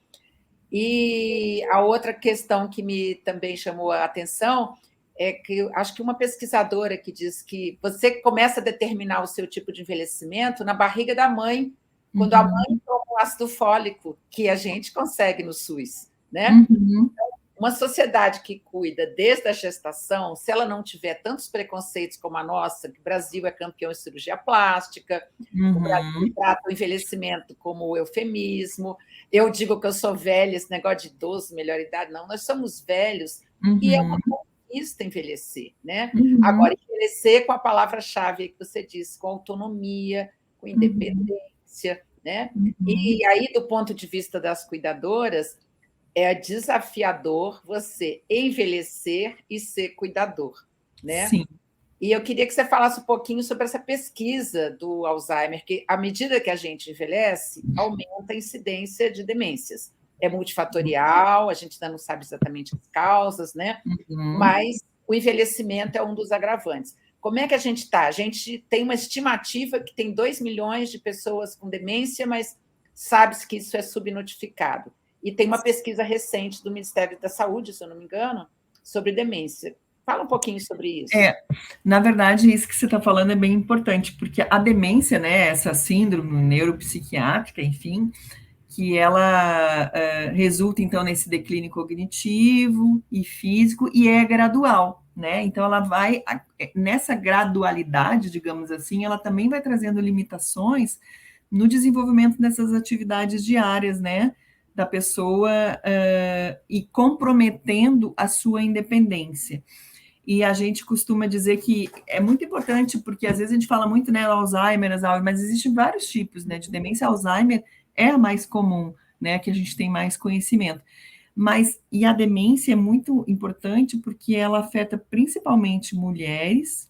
E a outra questão que me também chamou a atenção é que acho que uma pesquisadora que diz que você começa a determinar o seu tipo de envelhecimento na barriga da mãe, quando a mãe toma o ácido fólico, que a gente consegue no SUS, né? Uma sociedade que cuida desde a gestação, se ela não tiver tantos preconceitos como a nossa, que o Brasil é campeão em cirurgia plástica, o Brasil trata o envelhecimento como eufemismo. Eu digo que eu sou velha, esse negócio de idoso, melhor idade, não, nós somos velhos, e é uma conquista envelhecer, né? Agora, envelhecer com a palavra-chave que você disse, com autonomia, com independência, né? E aí, do ponto de vista das cuidadoras, é desafiador você envelhecer e ser cuidador, né? Sim. E eu queria que você falasse um pouquinho sobre essa pesquisa do Alzheimer, que, à medida que a gente envelhece, aumenta a incidência de demências. É multifatorial, a gente ainda não sabe exatamente as causas, né? Mas o envelhecimento é um dos agravantes. Como é que a gente está? A gente tem uma estimativa que tem 2 milhões de pessoas com demência, mas sabe-se que isso é subnotificado. E tem uma pesquisa recente do Ministério da Saúde, se eu não me engano, sobre demência. Fala um pouquinho sobre isso. Na verdade, isso que você está falando é bem importante, porque a demência, né, essa síndrome neuropsiquiátrica, enfim, que ela resulta, então, nesse declínio cognitivo e físico, e é gradual, né? Então, ela vai, nessa gradualidade, digamos assim, ela também vai trazendo limitações no desenvolvimento dessas atividades diárias, né, da pessoa, e comprometendo a sua independência. E a gente costuma dizer que é muito importante, porque às vezes a gente fala muito, né, Alzheimer, mas existem vários tipos, né, de demência. Alzheimer é a mais comum, né, que a gente tem mais conhecimento. E a demência é muito importante porque ela afeta principalmente mulheres,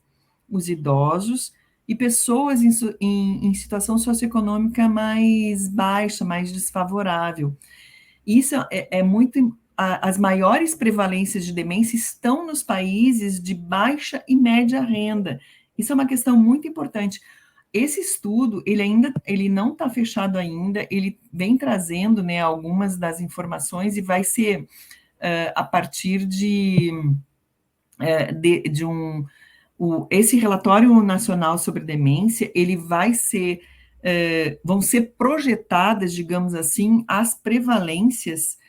os idosos e pessoas em situação socioeconômica mais baixa, mais desfavorável. Isso é muito. As maiores prevalências de demência estão nos países de baixa e média renda. Isso é uma questão muito importante. Esse estudo, ele não está fechado ainda, ele vem trazendo, né, algumas das informações e vai ser a partir esse relatório nacional sobre demência, ele vai ser, vão ser projetadas, digamos assim, as prevalências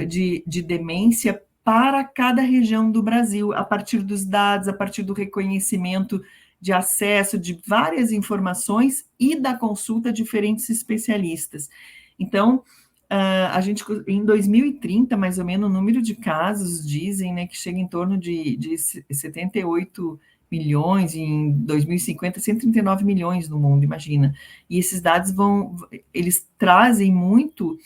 de demência para cada região do Brasil, a partir dos dados, a partir do reconhecimento de acesso de várias informações e da consulta de diferentes especialistas. Então, a gente, em 2030, mais ou menos, o número de casos dizem, né, que chega em torno de 78 milhões, em 2050, 139 milhões no mundo, imagina. E esses dados eles trazem muito,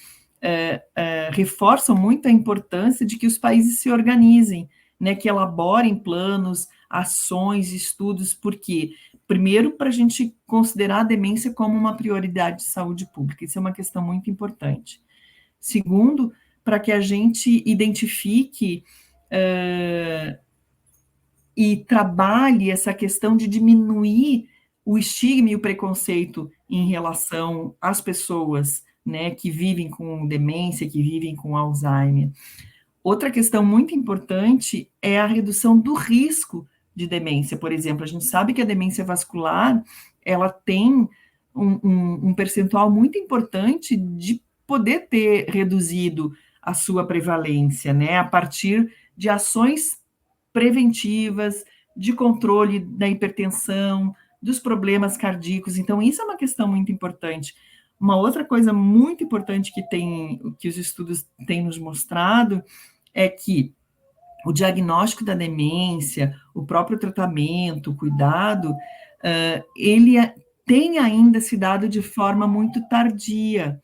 reforçam muito a importância de que os países se organizem, né, que elaborem planos, ações, estudos, porque, primeiro, para a gente considerar a demência como uma prioridade de saúde pública, isso é uma questão muito importante. Segundo, para que a gente identifique e trabalhe essa questão de diminuir o estigma e o preconceito em relação às pessoas, né, que vivem com demência, que vivem com Alzheimer. Outra questão muito importante é a redução do risco de demência. Por exemplo, a gente sabe que a demência vascular, ela tem um percentual muito importante de poder ter reduzido a sua prevalência, né, a partir de ações preventivas, de controle da hipertensão, dos problemas cardíacos. Então, isso é uma questão muito importante. Uma outra coisa muito importante que os estudos têm nos mostrado é que o diagnóstico da demência, o próprio tratamento, o cuidado, ele tem ainda se dado de forma muito tardia.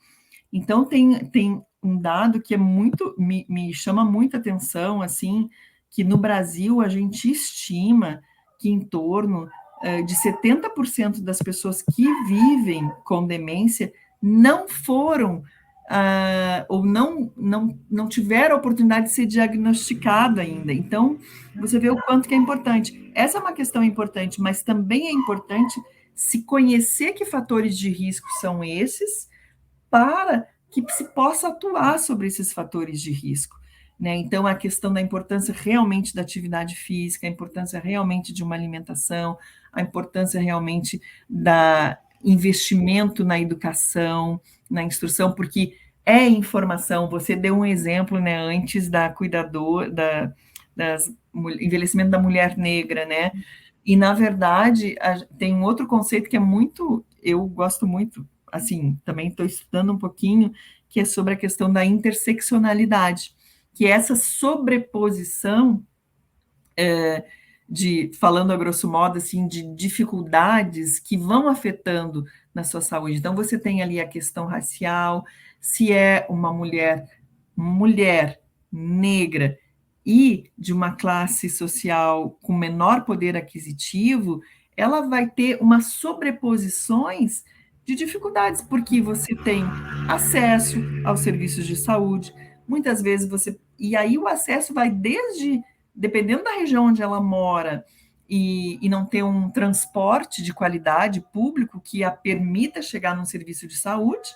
Então, tem um dado que me chama muita atenção, assim, que no Brasil a gente estima que em torno de 70% das pessoas que vivem com demência não foram ou não tiveram a oportunidade de ser diagnosticado ainda. Então, você vê o quanto que é importante. Essa é uma questão importante, mas também é importante se conhecer que fatores de risco são esses, para que se possa atuar sobre esses fatores de risco, né? Então, a questão da importância realmente da atividade física, a importância realmente de uma alimentação, a importância realmente da investimento na educação, na instrução, porque é informação. Você deu um exemplo, né, antes da envelhecimento da mulher negra, né? E, na verdade, tem um outro conceito que é muito, eu gosto muito, assim, também estou estudando um pouquinho, que é sobre a questão da interseccionalidade, que é essa sobreposição, falando a grosso modo, assim, de dificuldades que vão afetando na sua saúde. Então, você tem ali a questão racial, se é uma mulher negra e de uma classe social com menor poder aquisitivo, ela vai ter umas sobreposições de dificuldades, porque você tem acesso aos serviços de saúde, muitas vezes e aí o acesso vai dependendo da região onde ela mora, e não ter um transporte de qualidade público que a permita chegar num serviço de saúde,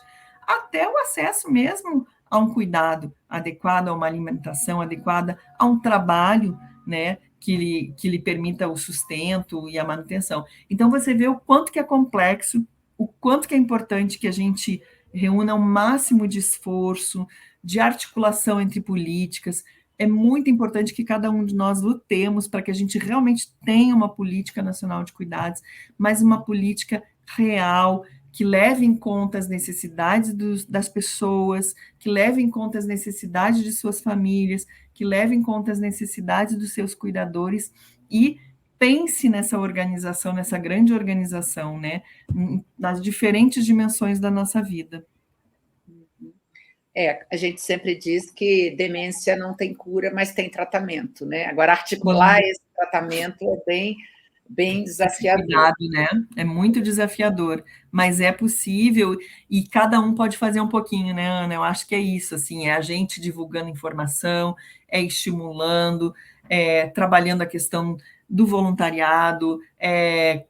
até o acesso mesmo a um cuidado adequado, a uma alimentação adequada, a um trabalho, né, que lhe permita o sustento e a manutenção. Então, você vê o quanto que é complexo, o quanto que é importante que a gente reúna o máximo de esforço, de articulação entre políticas. É muito importante que cada um de nós lutemos para que a gente realmente tenha uma política nacional de cuidados, mas uma política real, que leve em conta as necessidades das pessoas, que leve em conta as necessidades de suas famílias, que leve em conta as necessidades dos seus cuidadores e pense nessa organização, nessa grande organização, né, nas diferentes dimensões da nossa vida. A gente sempre diz que demência não tem cura, mas tem tratamento, né? Agora, articular esse tratamento é bem desafiador. Cuidado, né? É muito desafiador, mas é possível e cada um pode fazer um pouquinho, né, Ana? Eu acho que é isso, assim, é a gente divulgando informação, é estimulando, trabalhando a questão do voluntariado,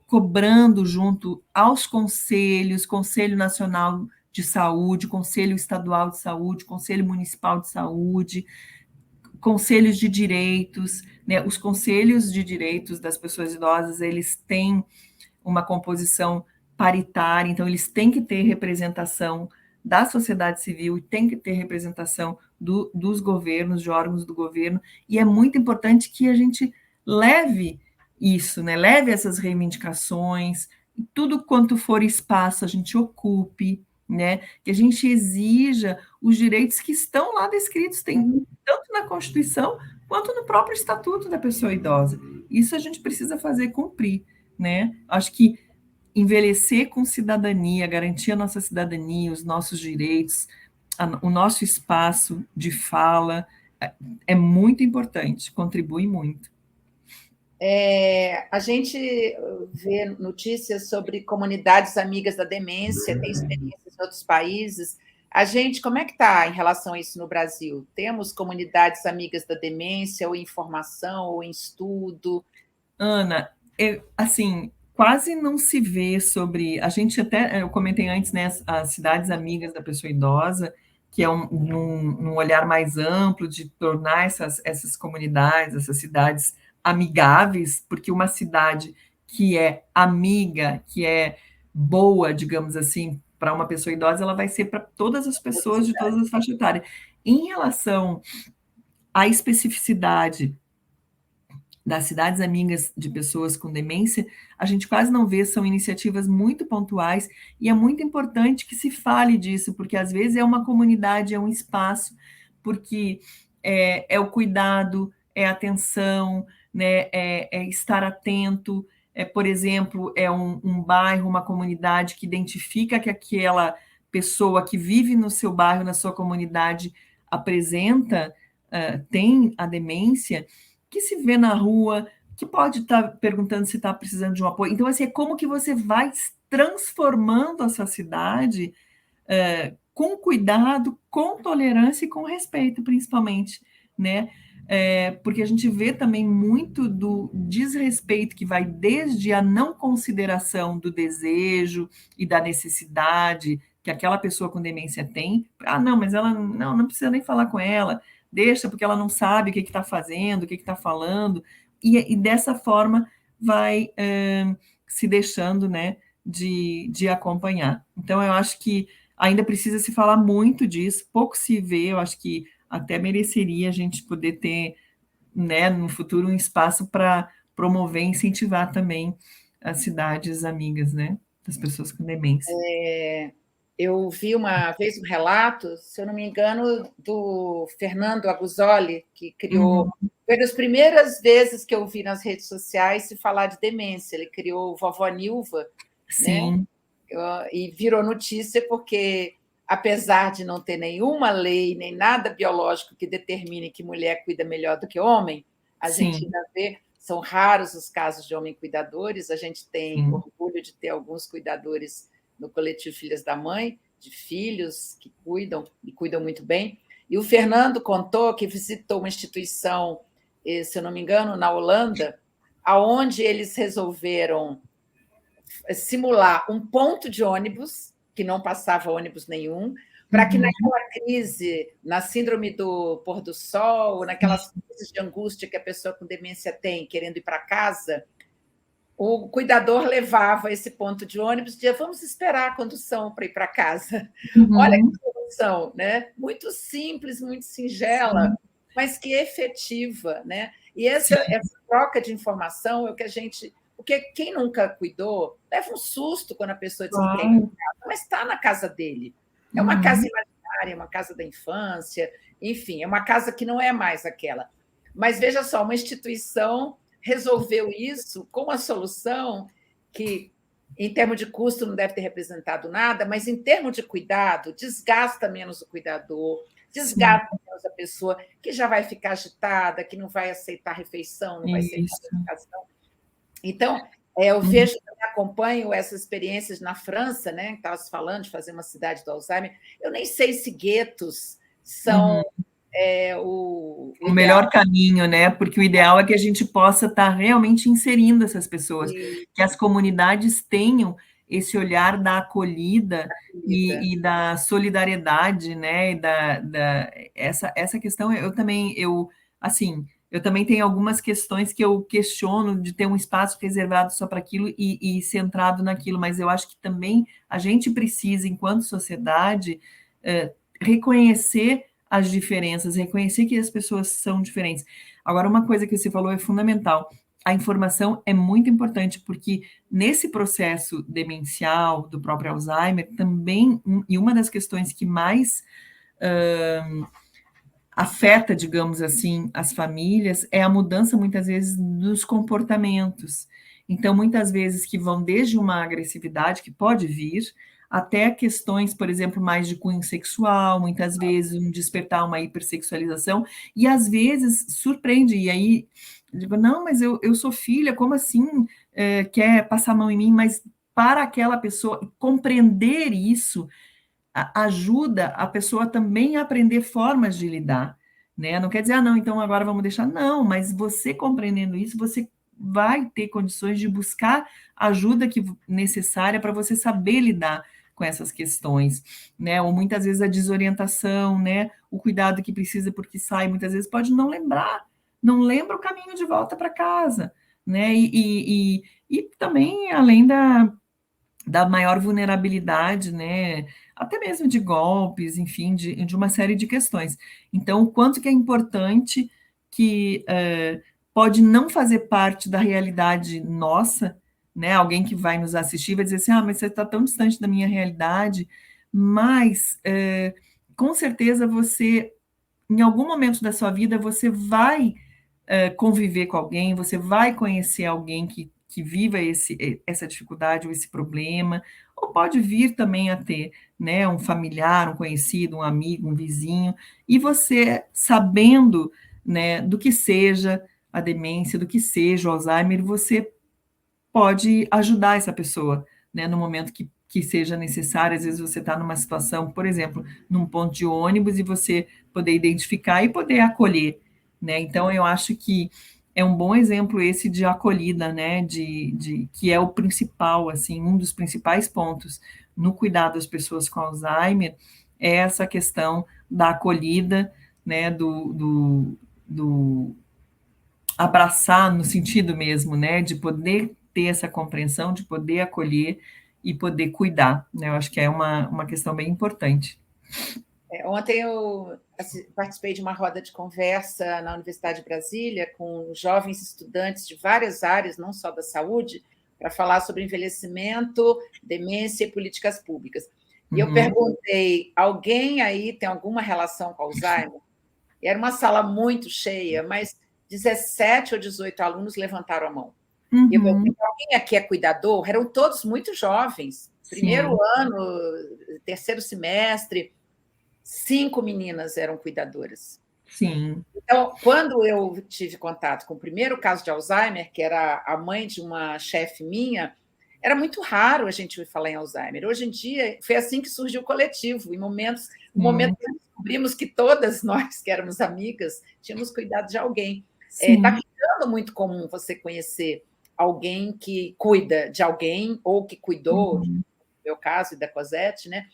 cobrando junto aos conselhos, Conselho Nacional de Saúde, Conselho Estadual de Saúde, Conselho Municipal de Saúde, conselhos de direitos, né? Os conselhos de direitos das pessoas idosas, eles têm uma composição paritária, então eles têm que ter representação da sociedade civil e tem que ter representação dos governos, de órgãos do governo, e é muito importante que a gente leve isso, né? Leve essas reivindicações, tudo quanto for espaço a gente ocupe, né? Que a gente exija os direitos que estão lá descritos, tem tanto na Constituição quanto no próprio Estatuto da Pessoa Idosa. Isso a gente precisa fazer cumprir, né? Acho que envelhecer com cidadania, garantir a nossa cidadania, os nossos direitos, o nosso espaço de fala, é muito importante, contribui muito. A gente vê notícias sobre comunidades amigas da demência, tem experiências em outros países. A gente, como é que está em relação a isso no Brasil? Temos comunidades amigas da demência, ou em formação, ou em estudo? Ana, assim, quase não se vê sobre. A gente até, eu comentei antes, né, as cidades amigas da pessoa idosa, que é num olhar mais amplo de tornar essas comunidades, essas cidades amigáveis, porque uma cidade que é amiga, que é boa, digamos assim, para uma pessoa idosa, ela vai ser para todas as pessoas de todas as faixas etárias. Em relação à especificidade das cidades amigas de pessoas com demência, a gente quase não vê, são iniciativas muito pontuais, e é muito importante que se fale disso, porque às vezes é uma comunidade, é um espaço, porque é o cuidado, é a atenção, né, é estar atento, por exemplo, é um bairro, uma comunidade que identifica que aquela pessoa que vive no seu bairro, na sua comunidade, apresenta, tem a demência, que se vê na rua, que pode estar perguntando se está precisando de um apoio. Então, assim, é como que você vai transformando a sua cidade com cuidado, com tolerância e com respeito, principalmente, né? Porque a gente vê também muito do desrespeito que vai desde a não consideração do desejo e da necessidade que aquela pessoa com demência tem. Ah, não, mas ela não precisa nem falar com ela, deixa, porque ela não sabe o que está fazendo, o que está falando, e dessa forma vai se deixando, né, de acompanhar. Então, eu acho que ainda precisa se falar muito disso, pouco se vê, eu acho que até mereceria a gente poder ter, né, no futuro, um espaço para promover e incentivar também as cidades amigas, né, das pessoas com demência. Eu vi uma vez um relato, se eu não me engano, do Fernando Aguzoli, que criou. Uhum. Foi das primeiras vezes que eu vi nas redes sociais se falar de demência. Ele criou o Vovó Nilva, né? Sim. E virou notícia porque, apesar de não ter nenhuma lei, nem nada biológico que determine que mulher cuida melhor do que homem, a gente Sim. ainda vê, são raros os casos de homem cuidadores, a gente tem Sim. orgulho de ter alguns cuidadores no coletivo Filhas da Mãe, de filhos que cuidam e cuidam muito bem. E o Fernando contou que visitou uma instituição, se eu não me engano, na Holanda, aonde eles resolveram simular um ponto de ônibus, que não passava ônibus nenhum, para que naquela crise, na síndrome do pôr do sol, naquelas crises de angústia que a pessoa com demência tem, querendo ir para casa, o cuidador levava esse ponto de ônibus e dizia: vamos esperar a condução para ir para casa. Olha Uhum. que solução, né? Muito simples, muito singela, mas que efetiva, né? E essa troca de informação é o que a gente. Porque quem nunca cuidou leva um susto quando a pessoa diz que quer ir para Claro. casa, mas está na casa dele. É uma casa Uhum. imaginária, uma casa da infância, enfim, é uma casa que não é mais aquela. Mas veja só, uma instituição resolveu isso com uma solução que, em termos de custo, não deve ter representado nada, mas em termos de cuidado, desgasta menos o cuidador, Sim. desgasta menos a pessoa que já vai ficar agitada, que não vai aceitar refeição, não vai aceitar Isso. medicação. Então, eu vejo, acompanho essas experiências na França, né? Que estava se falando de fazer uma cidade do Alzheimer. Eu nem sei se guetos são Uhum. o O ideal. melhor caminho, né? Porque o ideal é que a gente possa estar realmente inserindo essas pessoas, que as comunidades tenham esse olhar da acolhida Vida. e da solidariedade, né? Essa questão, assim, eu também tenho algumas questões que eu questiono de ter um espaço reservado só para aquilo e centrado naquilo, mas eu acho que também a gente precisa, enquanto sociedade, reconhecer as diferenças, reconhecer que as pessoas são diferentes. Agora, uma coisa que você falou é fundamental. A informação é muito importante, porque nesse processo demencial do próprio Alzheimer, também, e uma das questões que mais afeta, digamos assim, as famílias, é a mudança, muitas vezes, dos comportamentos. Então, muitas vezes que vão desde uma agressividade, que pode vir, até questões, por exemplo, mais de cunho sexual, muitas vezes um despertar uma hipersexualização, e às vezes surpreende, e aí eu digo, não, mas eu sou filha, como assim quer passar a mão em mim? Mas para aquela pessoa compreender isso, ajuda a pessoa também a aprender formas de lidar, né? Não quer dizer, não, então agora vamos deixar. Não, mas você compreendendo isso, você vai ter condições de buscar a ajuda necessária para você saber lidar com essas questões, né? Ou muitas vezes a desorientação, né? O cuidado que precisa porque sai, muitas vezes pode não lembrar, não lembra o caminho de volta para casa, né? E também, além da maior vulnerabilidade, né? Até mesmo de golpes, enfim, de uma série de questões. Então, o quanto que é importante que pode não fazer parte da realidade nossa, né? Alguém que vai nos assistir vai dizer assim, mas você está tão distante da minha realidade, mas com certeza você, em algum momento da sua vida, você vai conviver com alguém, você vai conhecer alguém que viva essa dificuldade ou esse problema, ou pode vir também a ter, né, um familiar, um conhecido, um amigo, um vizinho, e você sabendo, né, do que seja a demência, do que seja o Alzheimer, você pode ajudar essa pessoa, né, no momento que seja necessário. Às vezes você está numa situação, por exemplo, num ponto de ônibus e você poder identificar e poder acolher, né? Então eu acho que é um bom exemplo esse de acolhida, né? Que é o principal, assim, um dos principais pontos no cuidado das pessoas com Alzheimer é essa questão da acolhida, né? Do abraçar no sentido mesmo, né, de poder ter essa compreensão, de poder acolher e poder cuidar, né, eu acho que é uma questão bem importante. Ontem eu participei de uma roda de conversa na Universidade de Brasília com jovens estudantes de várias áreas, não só da saúde, para falar sobre envelhecimento, demência e políticas públicas. E eu perguntei, alguém aí tem alguma relação com Alzheimer? E era uma sala muito cheia, mas 17 ou 18 alunos levantaram a mão. E eu perguntei, alguém aqui é cuidador? Eram todos muito jovens, primeiro ano, terceiro semestre, 5 meninas eram cuidadoras. Sim. Então, quando eu tive contato com o primeiro caso de Alzheimer, que era a mãe de uma chefe minha, era muito raro a gente ouvir falar em Alzheimer. Hoje em dia, foi assim que surgiu o coletivo, no momento que descobrimos que todas nós, que éramos amigas, tínhamos cuidado de alguém. Está ficando muito comum você conhecer alguém que cuida de alguém, ou que cuidou, no meu caso e da Cosette, né?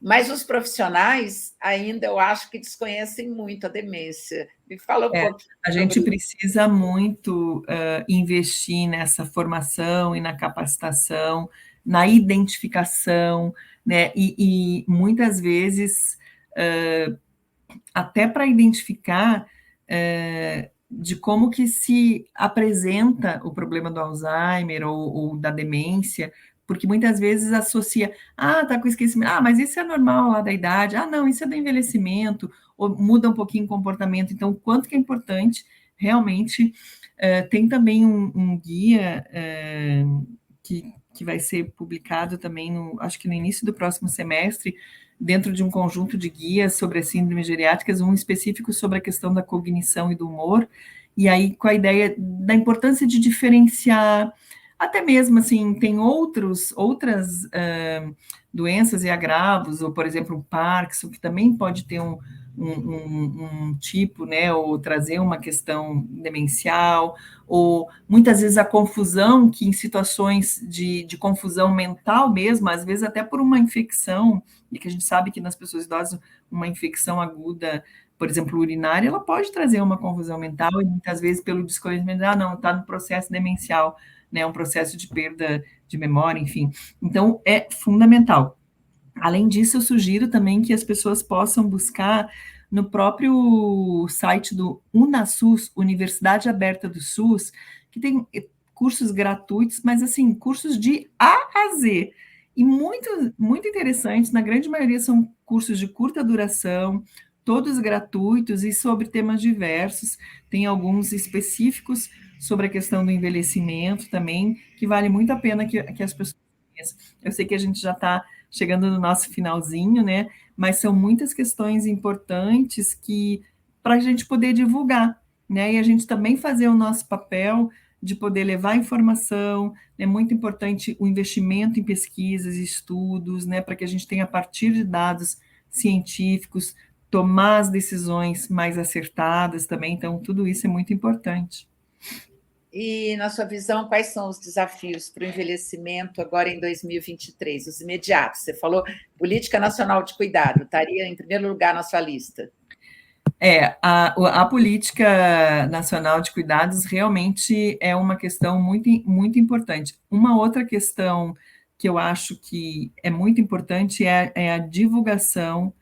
Mas os profissionais ainda, eu acho que desconhecem muito a demência. Me fala um pouco a gente precisa muito investir nessa formação e na capacitação, na identificação, né? E muitas vezes, até para identificar de como que se apresenta o problema do Alzheimer ou da demência, porque muitas vezes associa, tá com esquecimento, mas isso é normal lá da idade, não, isso é do envelhecimento, ou muda um pouquinho o comportamento. Então, o quanto que é importante, realmente, tem também um guia que vai ser publicado também, acho que no início do próximo semestre, dentro de um conjunto de guias sobre as síndromes geriátricas, um específico sobre a questão da cognição e do humor, e aí com a ideia da importância de diferenciar, até mesmo, assim, tem outras doenças e agravos, ou, por exemplo, o Parkinson, que também pode ter um tipo, né, ou trazer uma questão demencial, ou muitas vezes a confusão, que em situações de confusão mental mesmo, às vezes até por uma infecção, e que a gente sabe que nas pessoas idosas uma infecção aguda, por exemplo, urinária, ela pode trazer uma confusão mental, e muitas vezes pelo desconhecimento, não, está no processo demencial, né, um processo de perda de memória, enfim. Então, é fundamental. Além disso, eu sugiro também que as pessoas possam buscar no próprio site do UnaSUS, Universidade Aberta do SUS, que tem cursos gratuitos, mas assim, cursos de A a Z. E muito, muito interessantes, na grande maioria são cursos de curta duração, todos gratuitos e sobre temas diversos. Tem alguns específicos sobre a questão do envelhecimento também, que vale muito a pena que as pessoas Eu sei que a gente já está chegando no nosso finalzinho, né? Mas são muitas questões importantes que para a gente poder divulgar, né? E a gente também fazer o nosso papel de poder levar informação. É muito importante o investimento em pesquisas e estudos, né? Para que a gente tenha, a partir de dados científicos, tomar as decisões mais acertadas também. Então, tudo isso é muito importante. E, na sua visão, quais são os desafios para o envelhecimento agora em 2023, os imediatos? Você falou Política Nacional de Cuidado, estaria em primeiro lugar na sua lista. A Política Nacional de Cuidados realmente é uma questão muito, muito importante. Uma outra questão que eu acho que é muito importante é a divulgação,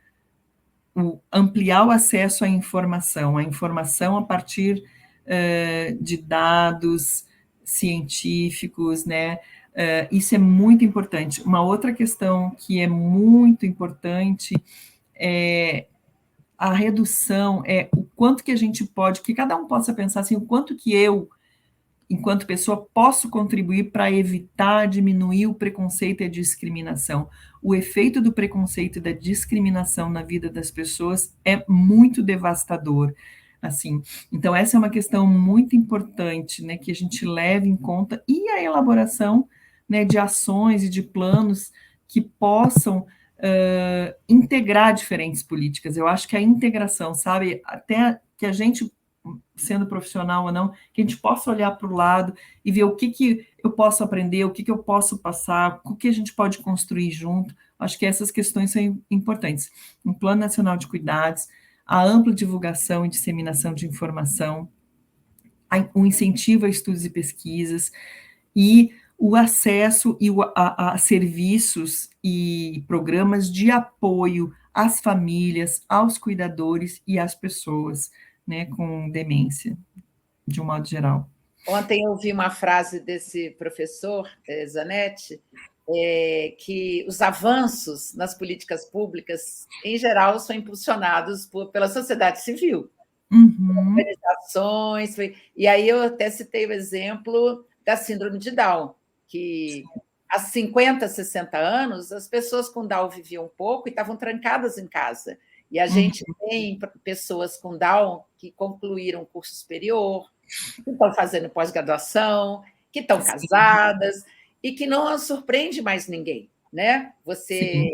ampliar o acesso à informação a partir de dados científicos, né? Isso é muito importante. Uma outra questão que é muito importante é a redução, o quanto que a gente pode, que cada um possa pensar assim, o quanto que eu, enquanto pessoa, posso contribuir para evitar, diminuir o preconceito e a discriminação. O efeito do preconceito e da discriminação na vida das pessoas é muito devastador. Assim, então essa é uma questão muito importante, né, que a gente leve em conta, e a elaboração, né, de ações e de planos que possam integrar diferentes políticas. Eu acho que a integração, sabe, até que a gente, sendo profissional ou não, que a gente possa olhar para o lado e ver o que eu posso aprender, o que eu posso passar, o que a gente pode construir junto. Acho que essas questões são importantes. Um Plano Nacional de Cuidados, a ampla divulgação e disseminação de informação, o incentivo a estudos e pesquisas, e o acesso a serviços e programas de apoio às famílias, aos cuidadores e às pessoas, né, com demência, de um modo geral. Ontem eu ouvi uma frase desse professor, Zanetti, que os avanços nas políticas públicas, em geral, são impulsionados pela sociedade civil, organizações. E aí eu até citei o exemplo da síndrome de Down, que há 50, 60 anos, as pessoas com Down viviam pouco e estavam trancadas em casa. E a gente tem pessoas com Down que concluíram curso superior, que estão fazendo pós-graduação, que estão casadas e que não surpreende mais ninguém, né? Você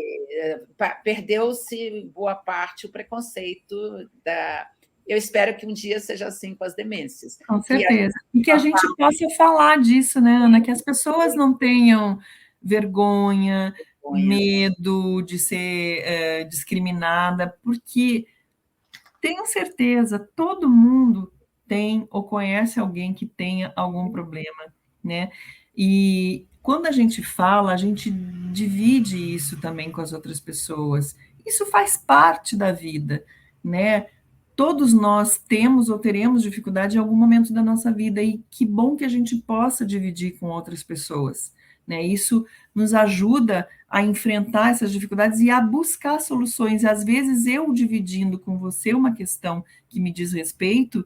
perdeu-se boa parte o preconceito da... Eu espero que um dia seja assim com as demências. Com certeza. E que a gente possa falar disso, né, Ana? Que as pessoas não tenham vergonha, medo de ser discriminada, porque tenho certeza, todo mundo tem ou conhece alguém que tenha algum problema, né? E quando a gente fala, a gente divide isso também com as outras pessoas. Isso faz parte da vida, né? Todos nós temos ou teremos dificuldade em algum momento da nossa vida, e que bom que a gente possa dividir com outras pessoas, né? Isso nos ajuda a enfrentar essas dificuldades e a buscar soluções. Às vezes, eu dividindo com você uma questão que me diz respeito,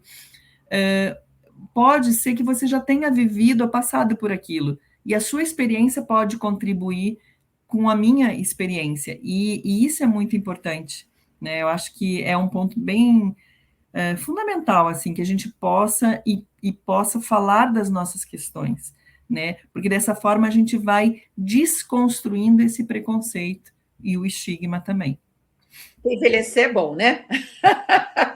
pode ser que você já tenha vivido ou passado por aquilo, e a sua experiência pode contribuir com a minha experiência, e isso é muito importante, né? Eu acho que é um ponto bem fundamental, assim, que a gente possa e possa falar das nossas questões, né? Porque dessa forma a gente vai desconstruindo esse preconceito e o estigma também. Envelhecer é bom, né?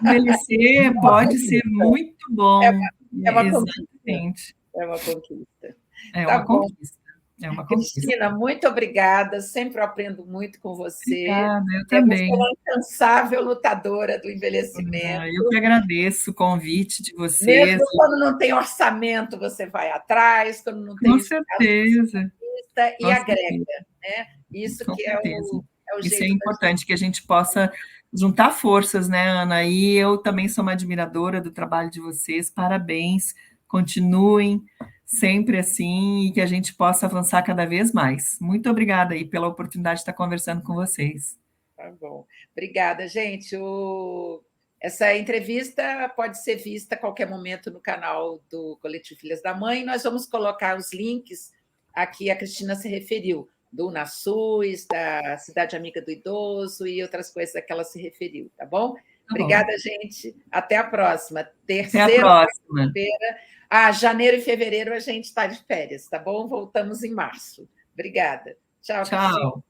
Envelhecer pode ser muito bom. É uma conquista. Exatamente. É uma conquista. É Tá uma bom. conquista. É uma conquista. Cristina, muito obrigada. Sempre aprendo muito com você. Obrigada, eu também. Você é uma incansável lutadora do envelhecimento. Eu que agradeço o convite de vocês. Mesmo quando não tem orçamento, você vai atrás, quando não tem Com certeza. E agrega, né? Isso com que certeza. é o Isso jeito. é importante, que a gente possa juntar forças, né, Ana? E eu também sou uma admiradora do trabalho de vocês. Parabéns. Continuem sempre assim, e que a gente possa avançar cada vez mais. Muito obrigada aí pela oportunidade de estar conversando com vocês. Tá bom. Obrigada, gente. Essa entrevista pode ser vista a qualquer momento no canal do Coletivo Filhas da Mãe. Nós vamos colocar os links aqui, a Cristina se referiu, do UnaSUS, da Cidade Amiga do Idoso e outras coisas a que ela se referiu, tá bom? Tá bom. Obrigada, gente. Até a próxima. Até a próxima. Janeiro e fevereiro a gente está de férias, tá bom? Voltamos em março. Obrigada. Tchau, Cristina. Tchau.